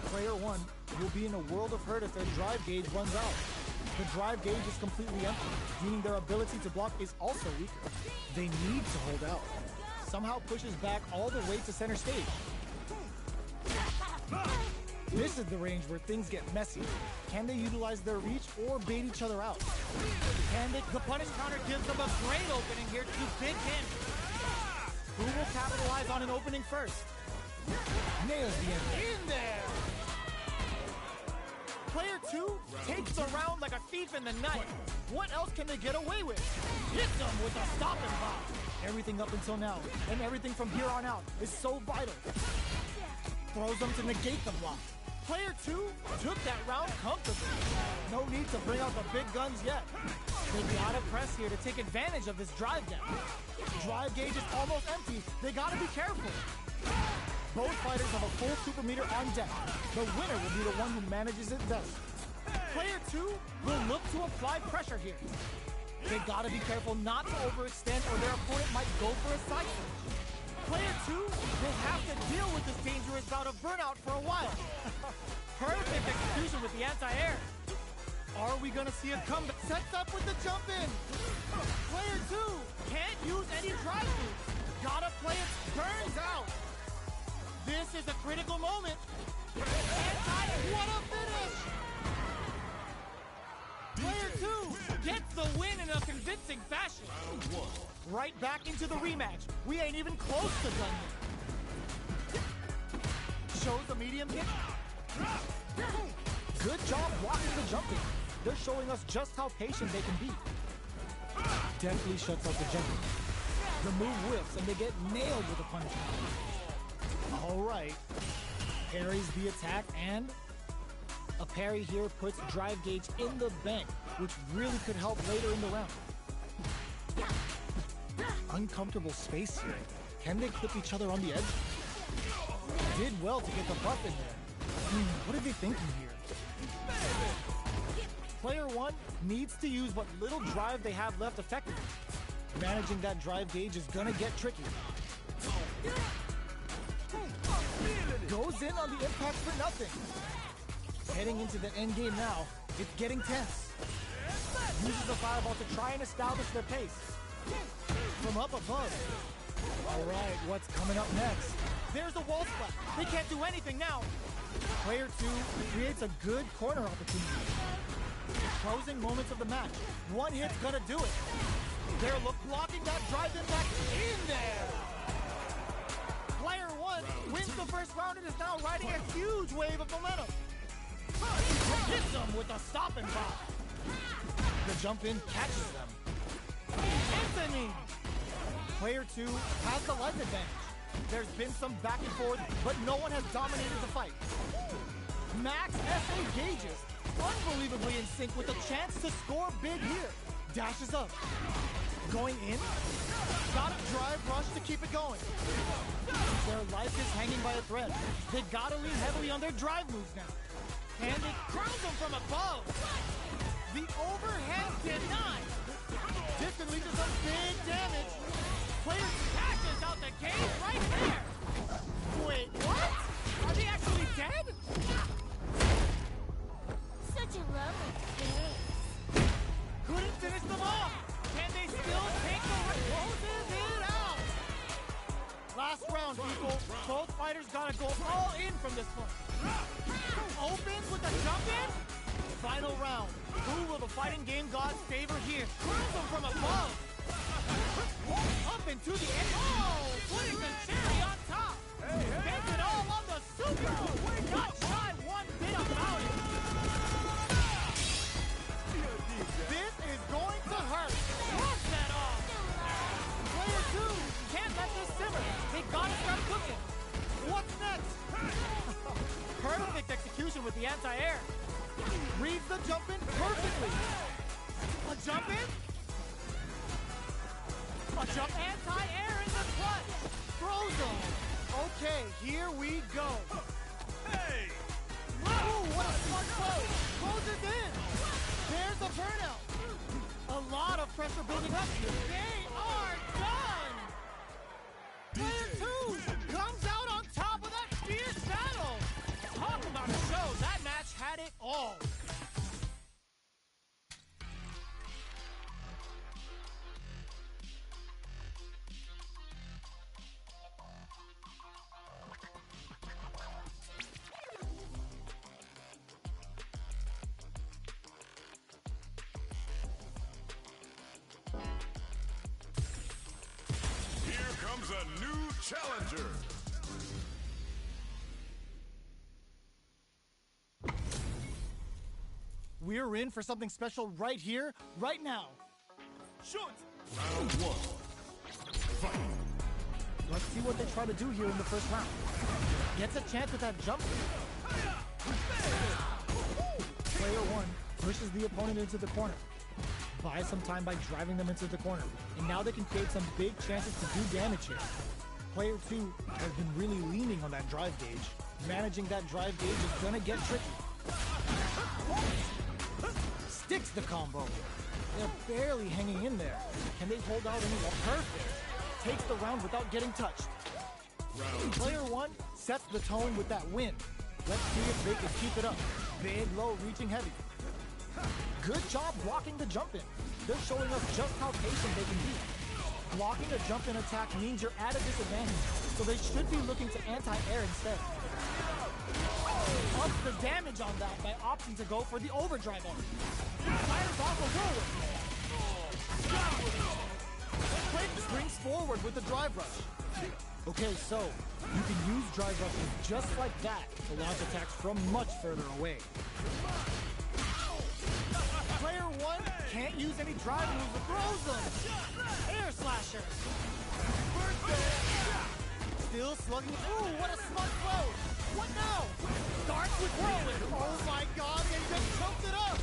Player 1 will be in a world of hurt if their drive gauge runs out. The drive gauge is completely empty, meaning their ability to block is also weaker. They need to hold out. Somehow pushes back all the way to center stage. This is the range where things get messy. Can they utilize their reach or bait each other out? The punish counter gives them a great opening here to big hit. Who will capitalize on an opening first? Nails the end. In there! Player 2 takes the round like a thief in the night. What else can they get away with? Hits them with a stopping block. Everything up until now, and everything from here on out, is so vital. Throws them to negate the block. Player 2 took that round comfortably. No need to bring out the big guns yet. They gotta press here to take advantage of this drive gap. Drive gauge is almost empty. They gotta be careful. Both fighters have a full super meter on deck. The winner will be the one who manages it best. Player 2 will look to apply pressure here. They gotta be careful not to overextend or their opponent might go for a side switch. Player 2 will have to deal with this dangerous bout of burnout for a while. Perfect execution with the anti-air. Are we gonna see a comeback? Sets up with the jump in. Player 2 can't use any drive moves. Gotta play it, burns out. This is a critical moment. What a finish! Player 2 gets the win in a convincing fashion. Right back into the rematch. We ain't even close to done yet. Shows the medium kick. Good job blocking the jumping. They're showing us just how patient they can be. Definitely shuts out the jumping. The move whiffs and they get nailed with a punishment. All right. Parries the attack and a parry here puts drive gauge in the bank, which really could help later in the round. Uncomfortable space here. Can they clip each other on the edge? Did well to get the buff in there. What are they thinking here? Player 1 needs to use what little drive they have left effectively. Managing that drive gauge is gonna get tricky. Goes in on the impact for nothing. Heading into the end game now, it's getting tense. Uses the fireball to try and establish their pace. From up above. All right, what's coming up next? There's a wall splat. They can't do anything now. Player 2 creates a good corner opportunity. Closing moments of the match. One hit's gonna do it. They're blocking that drive impact in there. Player 1 wins the first round and is now riding a huge wave of momentum. Hits them with a stop and pop. The jump in catches them. Anthony! Player 2 has the life advantage. There's been some back and forth, but no one has dominated the fight. Max SA gauges, unbelievably in sync with a chance to score big here. Dashes up. Going in. Got a drive rush to keep it going. Their life is hanging by a thread. They gotta lean heavily on their drive moves now. And it crowns them from above. The overhead denied. This can lead to some big damage. Player catches out the cage right there. Wait, what? Are they actually dead? Such a lovely face. Couldn't finish them off. Can they still take the closes it out? Last round, people. Both fighters gotta go all in from this point. Opens with a jump in. Final round. Who will the fighting game gods favor here? Crowns them from above. Up into the end. Oh, putting the cherry on top. Gets it all on the super. Not shy one bit about it. This is going to hurt. Wash that off. Player 2 can't let this simmer. They gotta start cooking. What's next? Perfect execution with the anti-air. Reads the jump in perfectly. A jump in? A jump anti-air in the clutch. Throws them. Okay, here we go. Hey! Ooh, what a smart throw. Closes in. There's a burnout. A lot of pressure building up here. They are done. Player 2 comes out on top of that fierce battle. Talk about a show. That match had it all. Here comes a new challenger. We're in for something special right here, right now. Shoot! Round 1. Fight. Let's see what they try to do here in the first round. Gets a chance with that jump. Player 1 pushes the opponent into the corner. Buys some time by driving them into the corner. And now they can create some big chances to do damage here. Player 2 has been really leaning on that drive gauge. Managing that drive gauge is gonna get tricky. Sticks the combo. They're barely hanging in there. Can they hold out any more? Perfect. Takes the round without getting touched. Player 1 sets the tone with that win. Let's see if they can keep it up. Big, low, reaching heavy. Good job blocking the jump in. They're showing us just how patient they can be. Blocking a jump in attack means you're at a disadvantage, so they should be looking to anti-air instead. Ups the damage on that by opting to go for the overdrive arm. Fires off a whirlwind. Quick springs forward with the drive rush. Okay, so you can use drive rushes just like that to launch attacks from much further away. Player 1 can't use any drive moves but throws them. Air slasher. Still slugging. Ooh, what a smart throw. What now? Starts with whirlwind. Oh my god, they just choked it up.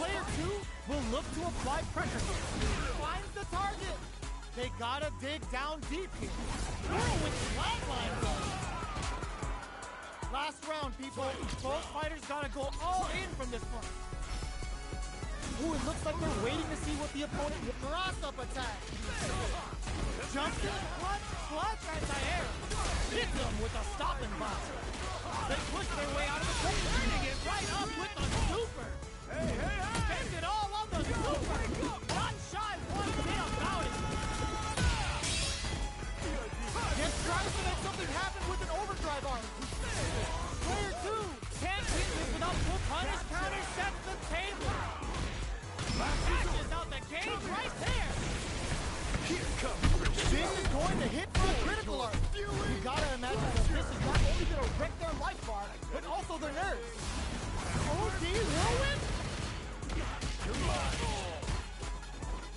Player 2 will look to apply pressure here. Finds the target. They gotta dig down deep here. Whirlwind flatline goes. Last round, people. Both fighters gotta go all in from this point. Ooh, it looks like they're waiting to see what the opponent will cross up attack. Jumps in, clutch anti-air. Hits them with a stopping box. They push their way out of the pit, turning it right up with the super. Spends it all on the super. Not shy one bit about it. Just tries to make something happen with an overdrive arm. Player 2 can't win this without full punish counter sets the table. Catches out the cage right there. going to hit for a critical art. You gotta imagine that this is not only gonna wreck their life bar, but also their nerves. OD whirlwind?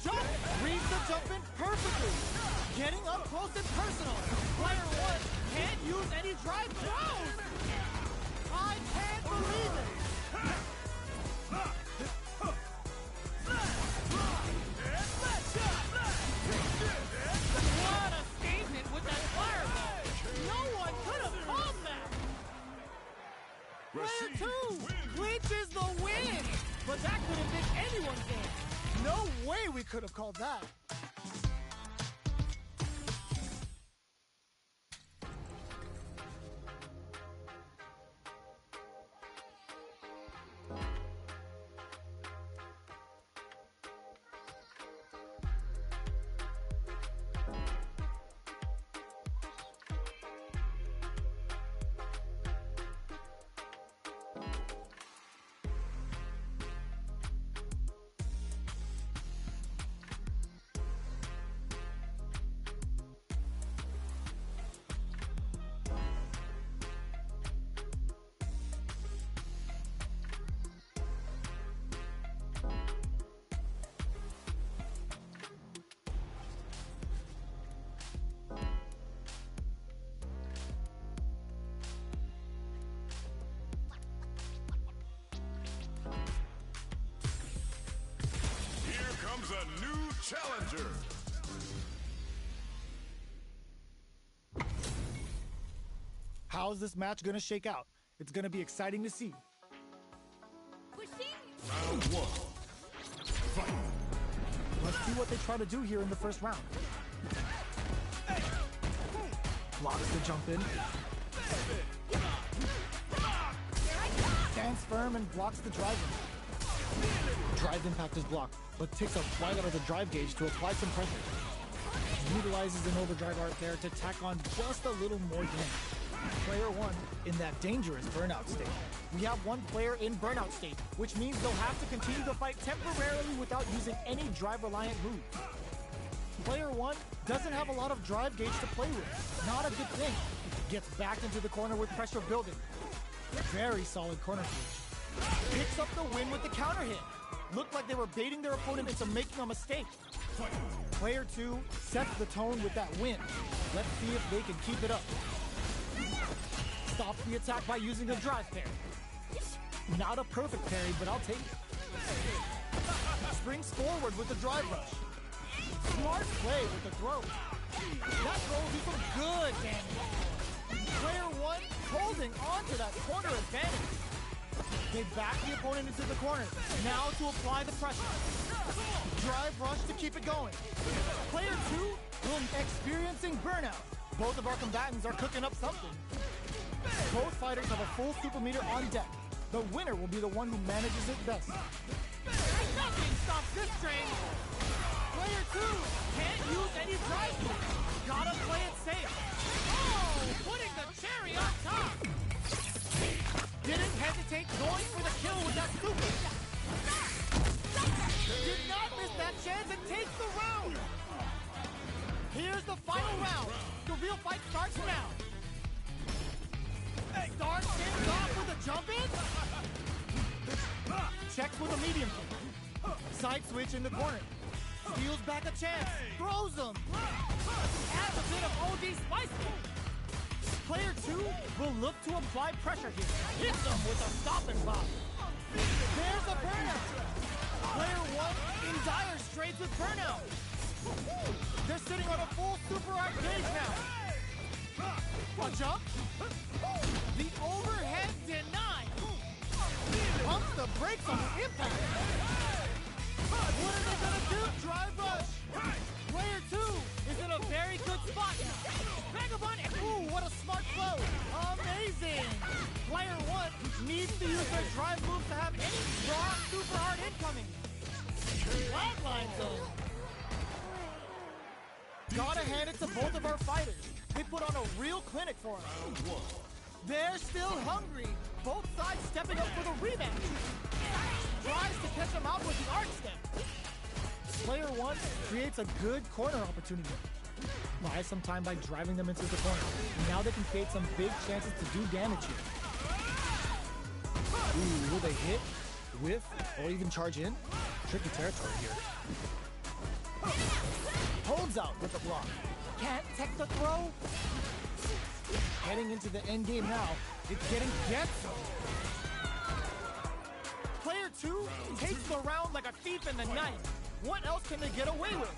Jump! Reads the jump in perfectly. Getting up close and personal. Player one can't use any drive throws. I can't believe it. What a statement with that fireball. No one could have called that. Player two clinches the win. But that could have been anyone's game. No way we could have called that. A new challenger. How's this match gonna shake out? It's gonna be exciting to see. Round one. Fight. Let's see what they try to do here in the first round. Blocks the jump in. Stands firm and blocks the drive in. Drive impact is blocked, but takes a right out of the drive gauge to apply some pressure. Utilizes an overdrive art there to tack on just a little more damage. Player one in that dangerous burnout state. We have one player in burnout state, which means they'll have to continue the fight temporarily without using any drive-reliant moves. Player one doesn't have a lot of drive gauge to play with. Not a good thing. Gets backed into the corner with pressure building. Very solid corner switch. Picks up the win with the counter hit. Looked like they were baiting their opponent into making a mistake. Player two sets the tone with that win. Let's see if they can keep it up. Stops the attack by using a drive parry. Not a perfect parry, but I'll take it. Springs forward with the drive rush. Smart play with the throw. That throw will do some good damage. Player one holding on to that corner advantage. They back the opponent into the corner. Now to apply the pressure. Drive rush to keep it going. Player two experiencing burnout. Both of our combatants are cooking up something. Both fighters have a full super meter on deck. The winner will be the one who manages it best. Nothing stops this train. Player two can't use any drive moves. Gotta play it safe. Oh, putting the cherry on top. Didn't hesitate going for the kill with that super. Did not miss that chance and takes the round. Here's the final round. The real fight starts now. Starts things off with a jump in. Checks with a medium kick. Side switch in the corner. Steals back a chance. Throws him. Adds a bit of OD spice. Player two will look to apply pressure here. Hits them with a stop and pop. There's a burnout. Player one in dire straits with burnout. They're sitting on a full super art gauge now. A jump. The overhead denied. Pumps the brakes on the impact. What are they gonna do? Drive rush. Player two is in a very good spot now. Vagabond, ooh, what a smart flow. Amazing. Player one needs to use their drive moves to have any strong super hard incoming. Flatline zone. Gotta hand it to both of our fighters. They put on a real clinic for us. They're still hungry. Both sides stepping up for the rematch. Tries to catch him out with the arc step. Player one creates a good corner opportunity. buy some time by driving them into the corner. Now they can create some big chances to do damage here. Ooh, will they hit, whiff, or even charge in? Tricky territory here. Holds out with the block. Can't tech the throw. Heading into the end game now. It's getting ghetto. Player 2 takes the round like a thief in the night. What else can they get away with?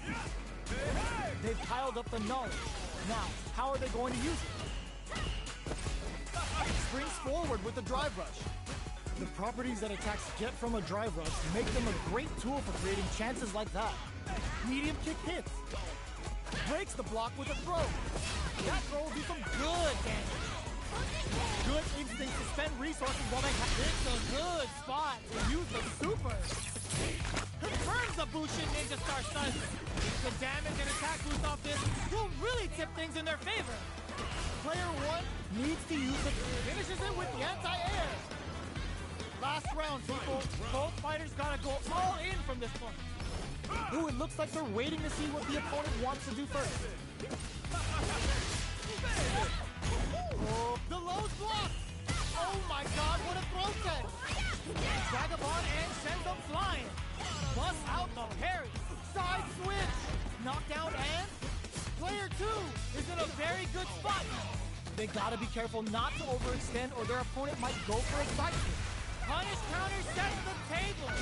They've piled up the knowledge. Now, how are they going to use it? Springs forward with the drive rush. The properties that attacks get from a drive rush make them a great tool for creating chances like that. Medium kick hits. Breaks the block with a throw. That throw will do some good damage. Good instinct to spend resources while they have. It's a good spot to use the super. Confirms the Bushin Ninja Star Stun. The damage and attack boost off this will really tip things in their favor. Player 1 needs to use it. Finishes it with the anti-air. Last round, people. Both fighters gotta go all in from this point. Ooh, it looks like they're waiting to see what the opponent wants to do first. Oh, the low's blocked. Oh my god, what a throw tech. Vagabond and sends them flying. Bust out the parry. Side switch. Knockdown and player 2 is in a very good spot. They gotta be careful not to overextend or their opponent might go for a side switch. Punish counter sets the table.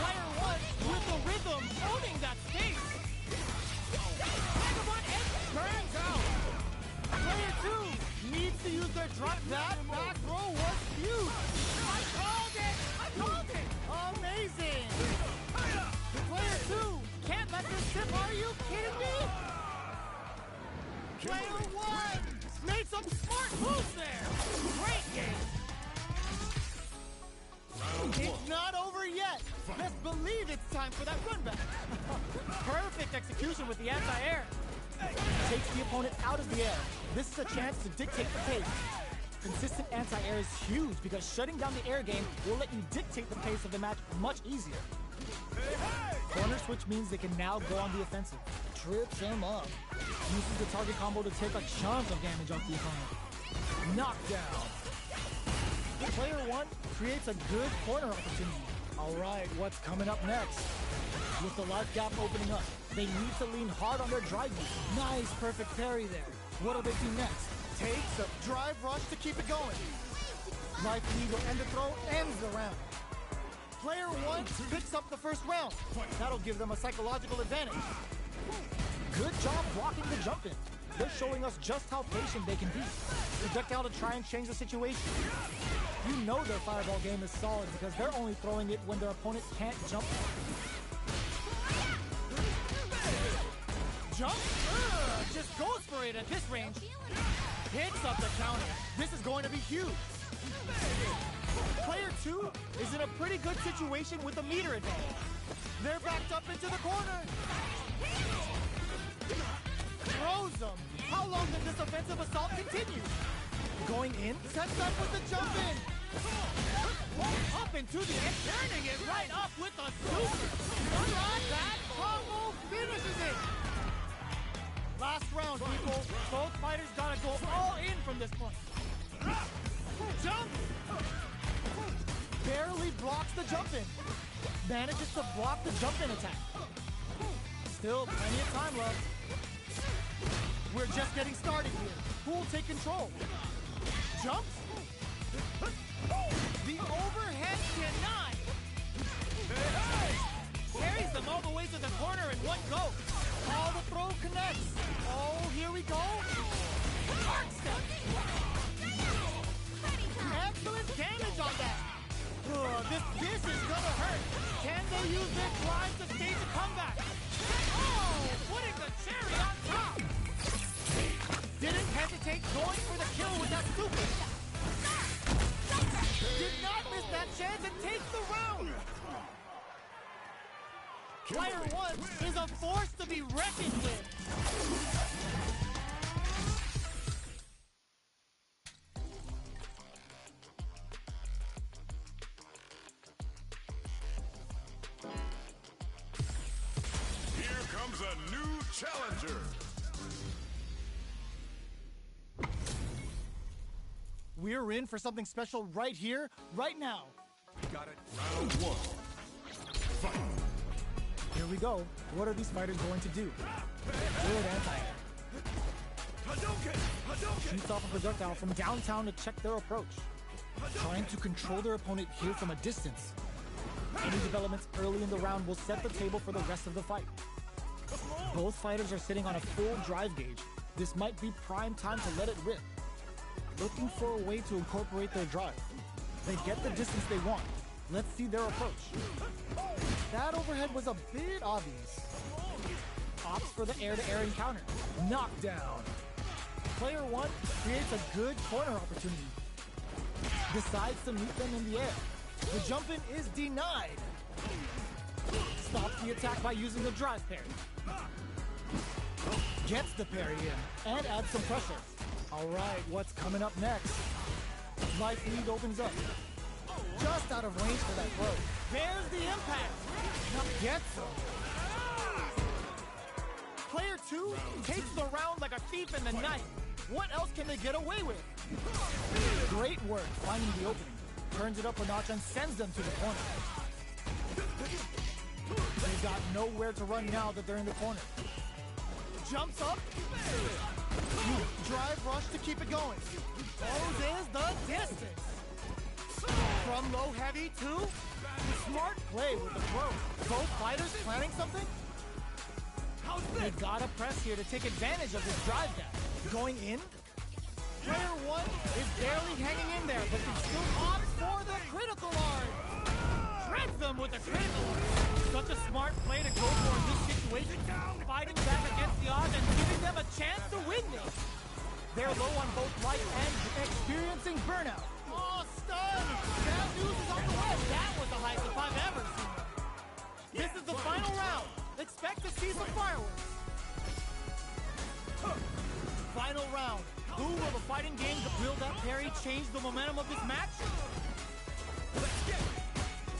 Player 1 with the rhythm owning that space. Vagabond and turns out. Player 2 needs to use their drop. That back throw was huge. I called it! I called it! Amazing! Player 2 can't let this sip. Are you kidding me? Player 1 made some smart moves there. Great game. It's not over yet. Let's believe it's time for that run back. Perfect execution with the anti-air. Takes the opponent out of the air. This is a chance to dictate the pace. Consistent anti-air is huge because shutting down the air game will let you dictate the pace of the match much easier. Corner switch means they can now go on the offensive. Trips him up. Uses the target combo to take a chunk of damage off the opponent. Knockdown. Player 1 creates a good corner opportunity. All right, what's coming up next? With the life gap opening up, they need to lean hard on their drive use. Nice, perfect parry there. What'll they do next? Takes a drive rush to keep it going. Life lead will end the throw, ends the round. Player 1 picks up the first round. That'll give them a psychological advantage. Good job blocking the jump in. They're showing us just how patient they can be. Projectile to try and change the situation. You know their fireball game is solid because they're only throwing it when their opponent can't jump. Jump? Just goes for it at this range. Hits up the counter. This is going to be huge. Player 2 is in a pretty good situation with a meter advantage. They're backed up into the corner. Throws them. How long does this offensive assault continue? Going in, sets up with the jump in. Up into the end, turning it right up with the super. That combo finishes it. Last round, people. Both fighters gotta go all in from this point. Jump! Barely blocks the jump in. Manages to block the jump in attack. Still plenty of time left. We're just getting started here. Who will take control? Jumps? The overhead denied. Carries them all the way to the corner in one go. All the throw connects. Oh, here we go. Hard step. Excellent damage on that. This is gonna hurt. Can they use their drive to stage a comeback? Oh, putting the cherry on top. Didn't hesitate going for the kill with that super. Did not miss that chance and takes the round. Player 1 is a force to be reckoned with. Here comes a new challenger. we're in for something special right here, right now. Got it. Round one. Fight. Here we go. What are these fighters going to do? Good anti-air. Shoots off a projectile from downtown to check their approach. Trying to control their opponent here from a distance. Any developments early in the round will set the table for the rest of the fight. Both fighters are sitting on a full drive gauge. This might be prime time to let it rip. Looking for a way to incorporate their drive. They get the distance they want. Let's see their approach. That overhead was a bit obvious. Opts for the air-to-air encounter. Knockdown. Player one creates a good corner opportunity. Decides to meet them in the air. The jump-in is denied. Stops the attack by using the drive parry. Gets the parry in and adds some pressure. All right, what's coming up next? Life lead opens up. Just out of range for that throw. There's the impact. Now gets him. Player two takes the round like a thief in the night. What else can they get away with? Great work finding the opening. Turns it up a notch and sends them to the corner. They've got nowhere to run now that they're in the corner. Jumps up. Drive rush to keep it going. Closes the distance. From low heavy to smart play with the throw. Both fighters planning something? They gotta press here to take advantage of this drive gap. Going in. Player one is barely hanging in there, but can still opt for the critical art. Shreds them with the critical art. Such a smart play to go for in this situation. Fighting back against the odds and giving them a chance to win this. They're low on both life and experiencing burnout. Oh, stun! Bad news is on the way. That was the highest if I've ever seen them. This is the final round. Expect to see some fireworks. Final round. Who will the fighting game will that parry change the momentum of this match?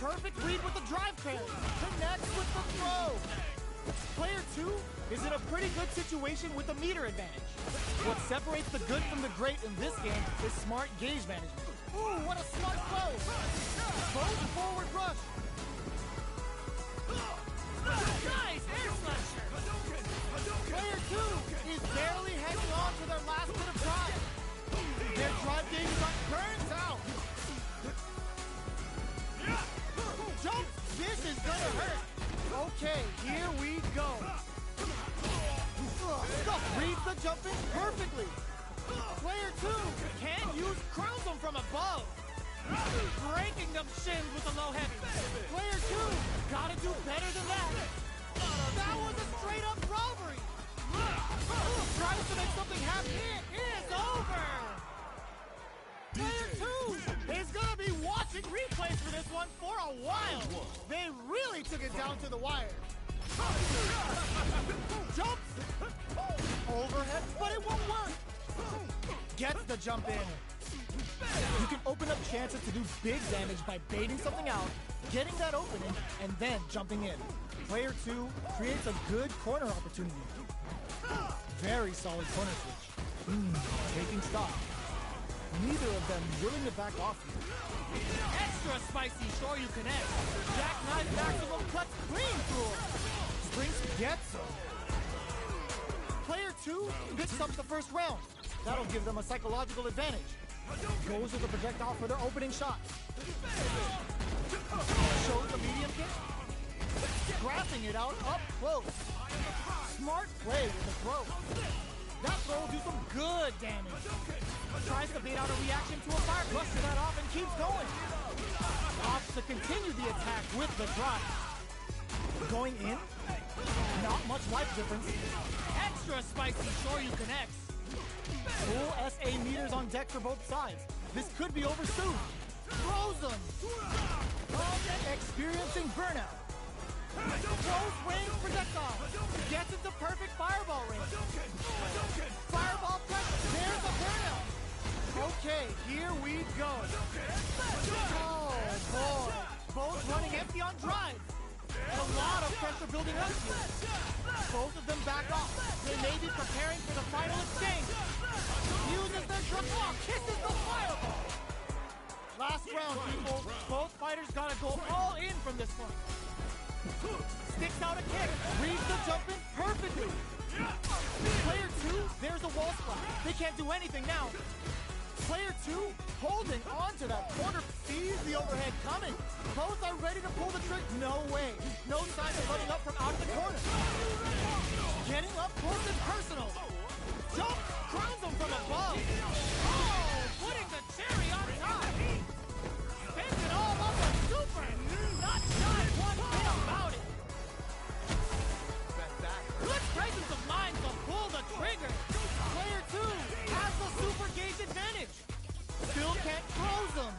Perfect read with the drive parry. Connects with the throw. Player two is in a pretty good situation with a meter advantage. What separates the good from the great in this game is smart gauge management. Ooh, what a smart throw! Both forward rush. Nice air slasher! Player two is barely hanging on to their last bit of drive. Their drive gauge got burnt out. Jump! This is gonna hurt. Okay, here we go. Stuff reads the jump in perfectly. Player two can use crowns them from above. Breaking them shins with the low heavy. Player two gotta do better than that. That was a straight up robbery. Tries to make something happen. It is over. Player two is gonna be watching replays for this one for a while. They really took it down to the wire. Jumps. Overhead, but it won't work. Gets the jump in. You can open up chances to do big damage by baiting something out, getting that opening, and then jumping in. Player two creates a good corner opportunity. Very solid corner switch. Taking stock. Neither of them willing to back off here. Extra spicy, sure you connect. Jackknife maximum cuts clean through him. Springs gets him. Player two picks up the first round. That'll give them a psychological advantage. Goes with the projectile for their opening shot. Shows the medium kick. Grabbing it out up close. Smart play with the throw. That throw will do some good damage. Tries to bait out a reaction to a fire. Brushes that off and keeps going. Opts to continue the attack with the drive. Going in. Not much life difference. Extra spicy, sure you connect. Full SA meters on deck for both sides. This could be over soon. Throws them. Experiencing burnout. Close range projectile. Gets into perfect fireball range. Fireball pressure. There's the burnout. Okay, here we go. Oh boy. Both running empty on drive. And a lot of pressure building up here. Both of them back off. They may be preparing for the final exchange. Uses their drop off. Kisses the fireball. round, people. Both fighters gotta go all in from this one. Sticks out a kick, reads the jump in perfectly. Player 2, there's a wall spot. They can't do anything now. Player 2, holding on to that corner, sees the overhead coming. Both are ready to pull the trigger. No way. No sign of running up from out of the corner. Getting up close and personal. Jump, crowns him from above. Oh, putting the cherry on top. Spends it all on the super. Not shy one bit about it. Good presence of mind to pull the trigger. Player 2 has the super gauge advantage. Still can't close him.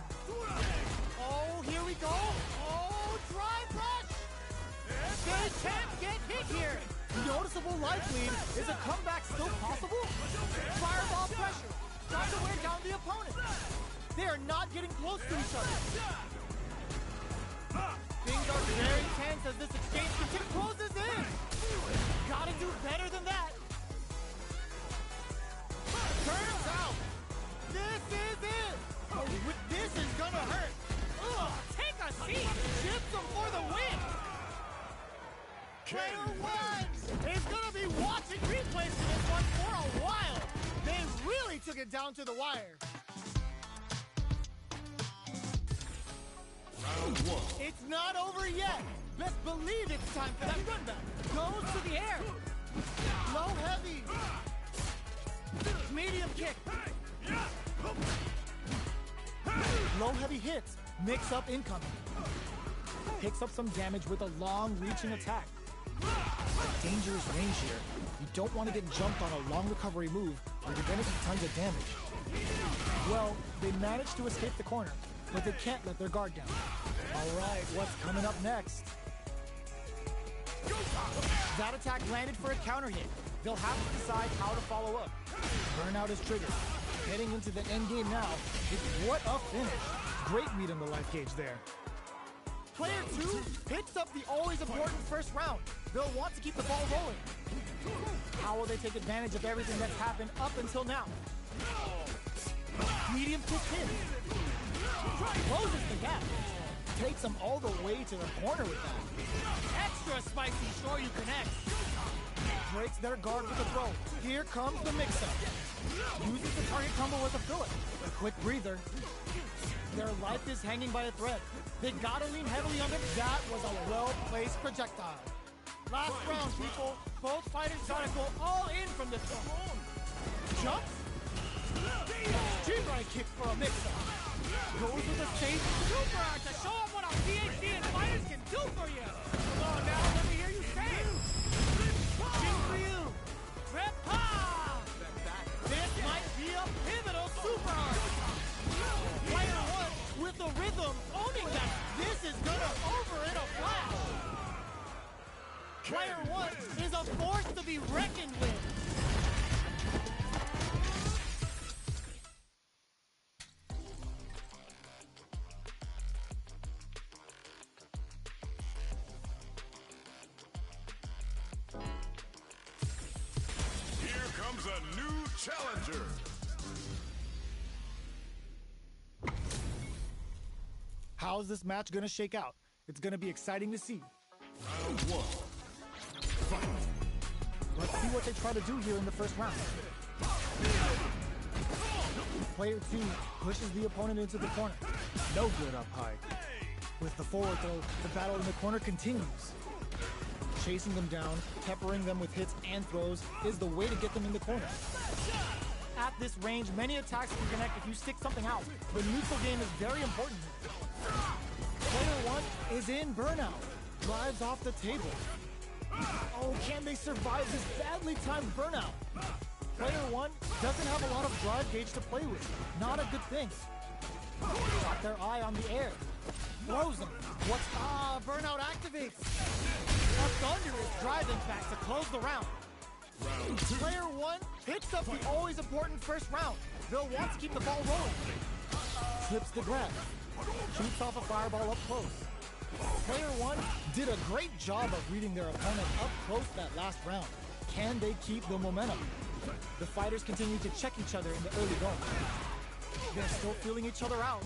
Oh, here we go. Oh, drive rush. They can't get hit here. Noticeable life lead. Is a comeback still possible? Fireball pressure. Trying to wear down the opponent. They are not getting close to each other. Things are very tense as this exchange closes in. Gotta do better than that. Turns out, this is it. Oh, this is gonna hurt. Ugh, take a seat. Chips them for the win. Player 1 is gonna be watching replays for this one for a while. They really took it down to the wire. Round 1. It's not over yet. Best believe it's time for that run back. Goes to the air. Low heavy. Medium kick. Low heavy hits. Mix up incoming. Picks up some damage with a long reaching attack. Dangerous range here. You don't want to get jumped on a long recovery move or you're going to do tons of damage. Well, they managed to escape the corner, but they can't let their guard down. All right, what's coming up next? That attack landed for a counter hit. They'll have to decide how to follow up. Burnout is triggered. Heading into the end game now. What a finish. Great read on the life gauge there. Player 2 picks up the always important first round. They'll want to keep the ball rolling. How will they take advantage of everything that's happened up until now? Medium kick in. Closes the gap. Takes them all the way to the corner with that. Extra spicy Shoryu connects. Breaks their guard with a throw. Here comes the mix-up. Uses the target combo with a fillet. A quick breather. Their life is hanging by a thread. They gotta lean heavily on it. That was a well-placed projectile. Last round, people. Both fighters gotta go all in from this one. Jump. G-right kick for a mix-up. Goes with a safe super art to show them what our PhD and fighters can do for you. Come on now, let me hear you say it. Jin for you. Repa! This might be a pivotal super art. Player 1 with the rhythm owning that. This is gonna over in a flash. Player 1 is a force to be reckoned with. Here comes a new challenger. How's this match gonna shake out? It's gonna be exciting to see. Round 1. Fight. Let's see what they try to do here in the first round. Player 2 pushes the opponent into the corner. No good up high. With the forward throw, the battle in the corner continues. Chasing them down, peppering them with hits and throws is the way to get them in the corner. At this range, many attacks can connect if you stick something out. The neutral game is very important. Player 1 is in burnout. Drives off the table. Oh, can they survive this badly timed burnout? Player 1 doesn't have a lot of drive gauge to play with. Not a good thing. Got their eye on the air. Throws them. Burnout activates. A thunderous driving back to close the round. Player 1 picks up the always important first round. They'll want to keep the ball rolling. Slips the grab. Shoots off a fireball up close. Player 1 did a great job of reading their opponent up close that last round. Can they keep the momentum? The fighters continue to check each other in the early going. They're still feeling each other out.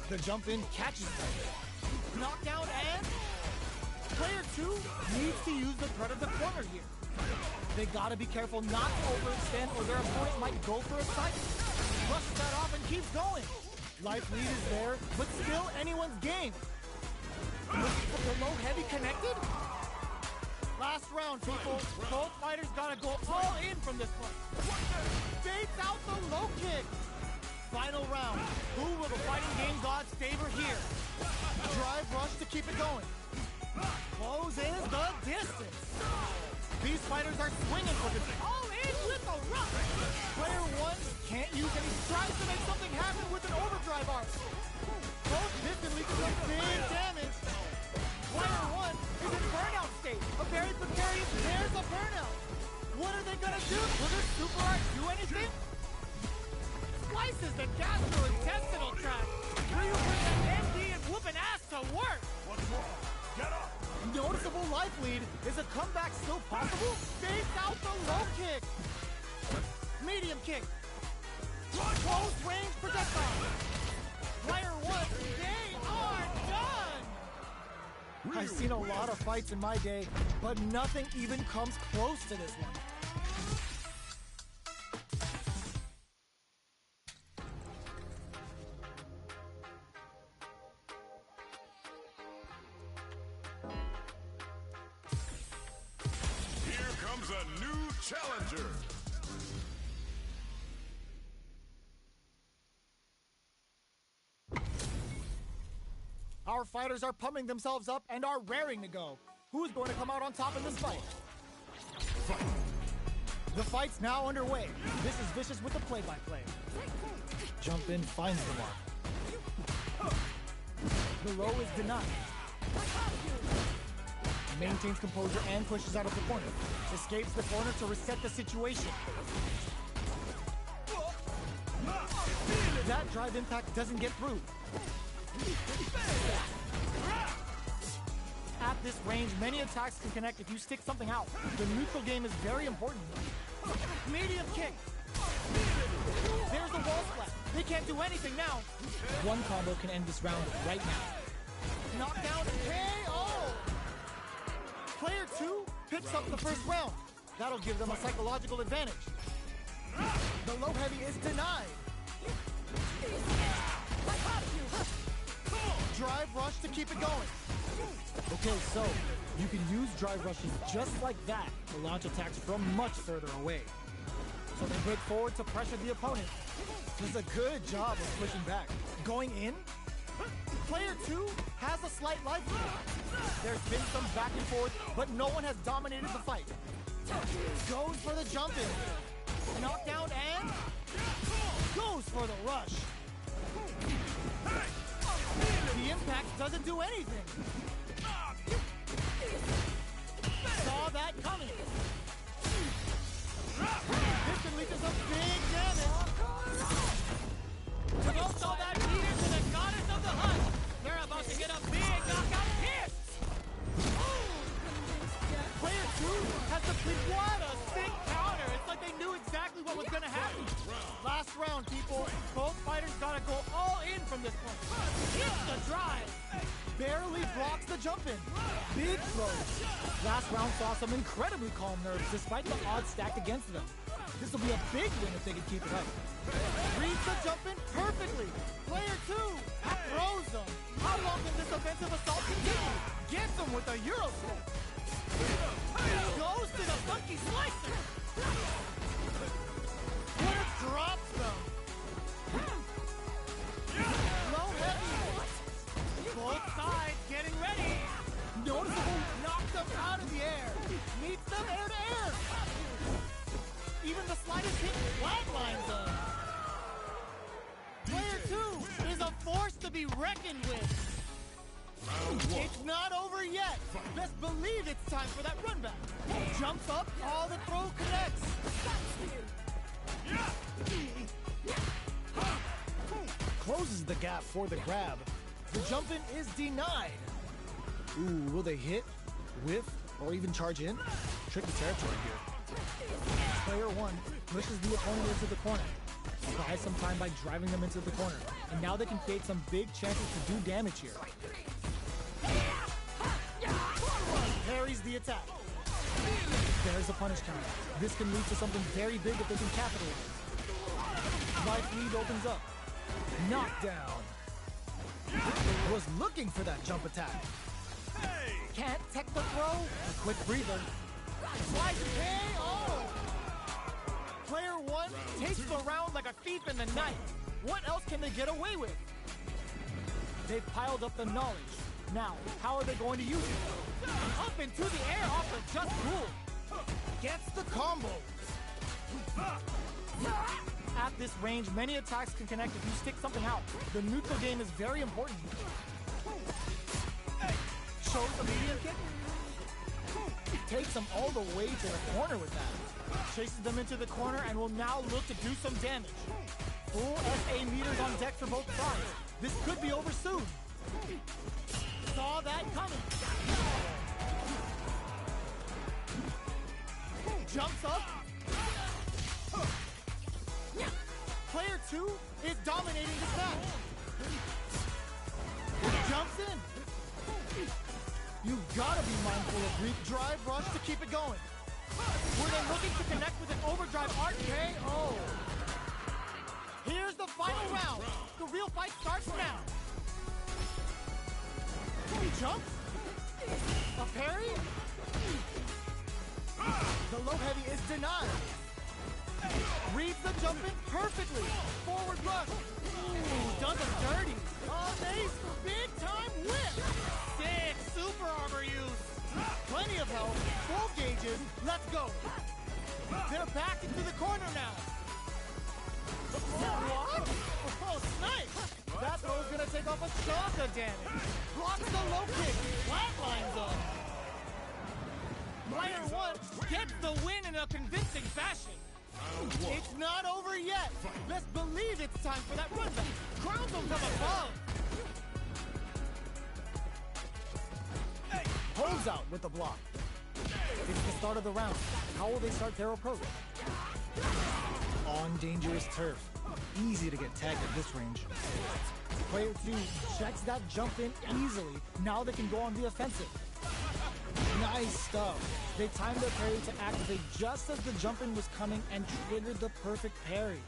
The jump in catches them. Knockdown and player 2 needs to use the threat of the corner here. They gotta be careful not to overextend or their opponent might go for a cycle. Brushes that off and keeps going. Life lead is there, but still anyone's game. The low heavy connected? Last round, people. Both fighters gotta go all in from this one. Baits out the low kick. Final round. Who will the fighting game gods favor here? Drive rush to keep it going. Closes the distance. These fighters are swinging for this. All in with a rush. Player 1 can't use any. Tries to make something happen with an overdrive arc. Both distantly to some big damage. Player 1 is in burnout state. A very precarious. There's a burnout. What are they gonna do? Will this super art do anything? Slices the gastrointestinal tract. Ryu brings an MD and whooping ass to work. What's wrong? Get up! Noticeable life lead. Is a comeback still possible? Fakes out the low kick. Medium kick. Close range projectile. Player 1, they are done! I've seen a lot of fights in my day, but nothing even comes close to this one. Here comes a new challenger. Our fighters are pumping themselves up and are raring to go. Who's going to come out on top in this fight? The fight's now underway. This is Vicious with the play-by-play. Jump in, finds the mark. The low is denied. Maintains composure and pushes out of the corner. Escapes the corner to reset the situation. That drive impact doesn't get through. At this range, many attacks can connect if you stick something out. The neutral game is very important. Medium kick. There's the wall splat. They can't do anything now. One combo can end this round right now. Knockdown KO. Player 2 picks up the first round. That'll give them a psychological advantage. The low heavy is denied. Drive rush to keep it going. Okay, so you can use drive rushes just like that to launch attacks from much further away. So they break forward to pressure the opponent. Does a good job of pushing back. Going in, player 2 has a slight life lead. There's been some back and forth, but no one has dominated the fight. Goes for the jump in. Knockdown and goes for the rush. The impact doesn't do anything. Saw that coming. This can lead to some big damage. Devote all that meter to the goddess of the hunt. They're about to get a big knockout hit. Player 2 has to plead. What a sick counter. It's like they knew exactly what was going to happen. Last round, people. Both fighters got to go all in from this one. Hits the drive. Barely blocks the jump in. Big throws. Last round saw some incredibly calm nerves despite the odds stacked against them. This will be a big win if they can keep it up. Reads the jump in perfectly. Player 2 throws them. How long can this offensive assault continue? Gets them with a Euro step. Goes to the funky slicer. What a drops them. Low heavy. Both sides getting ready. Noticeable knocks them out of the air. Meets them air to air. Even the slightest hit flatlines them. Player 2 is a force to be reckoned with. It's not over yet. Best believe it's time for that run back. Jumps up, all the throw connects. Closes the gap for the grab. The jump in is denied. Ooh, will they hit, whiff, or even charge in? Tricky territory here. Player 1 pushes the opponent into the corner. buy some time by driving them into the corner. And now they can create some big chances to do damage here. Parries the attack. There's a punish counter. This can lead to something very big if they can capitalize. Life lead opens up. Knockdown. Was looking for that jump attack. Can't tech the throw. A quick breather. Slice and KO. Player one takes the round like a thief in the night. What else can they get away with? They've piled up the knowledge. Now, how are they going to use it? Up into the air off of just cool. Gets the combo. At this range, many attacks can connect if you stick something out. The neutral game is very important here. Shows the medium kick. Takes them all the way to the corner with that. Chases them into the corner and will now look to do some damage. Full SA meters on deck for both sides. This could be over soon. Saw that coming. Jumps up. Player two is dominating this match. Jumps in. You've got to be mindful of weak drive rush to keep it going. Were they looking to connect with an overdrive RKO? Here's the final round. The real fight starts now. Jumps. A parry. The low heavy is denied. Reads the jump in perfectly. Forward rush. Ooh, does him dirty. Oh, nice big time whip. Sick super armor use. Plenty of health. Full gauges. Let's go. They're back into the corner now. What? Oh, snipe. That throw's gonna take off a chunk of damage. Blocks the low kick. Flatlines them. Player one gets the win in a convincing fashion. It's not over yet. Best believe it's time for that run back. Crowns them from above. Holds out with the block. It's the start of the round. How will they start their approach? On dangerous turf. Easy to get tagged at this range. Player two checks that jump in easily. Now they can go on the offensive. Nice stuff. They timed their parry to activate just as the jump in was coming and triggered the perfect parry.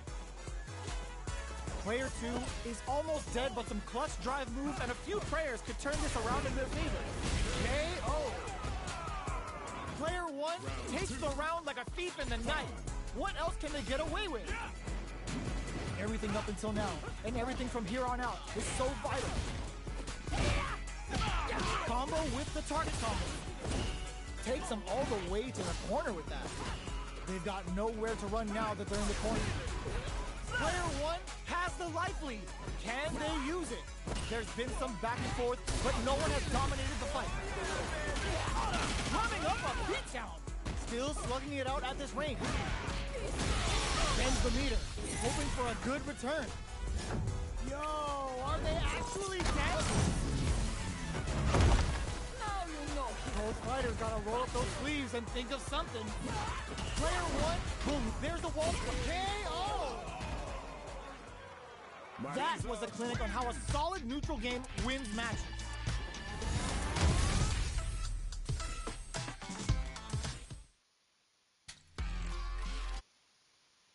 Player two is almost dead, but some clutch drive moves and a few prayers could turn this around in their favor. KO. Player one takes the round like a thief in the night. What else can they get away with? Everything up until now, and everything from here on out, is so vital. Combo with the target combo. Takes them all the way to the corner with that. They've got nowhere to run now that they're in the corner. Player one has the life lead. Can they use it? There's been some back and forth, but no one has dominated the fight. Coming up a beatdown. Still slugging it out at this range. Bends the meter, hoping for a good return. Yo, are they actually dead? Now you know. Both fighters gotta roll up those sleeves and think of something. Player one, boom, there's the wall for KO! That was a clinic on how a solid neutral game wins matches.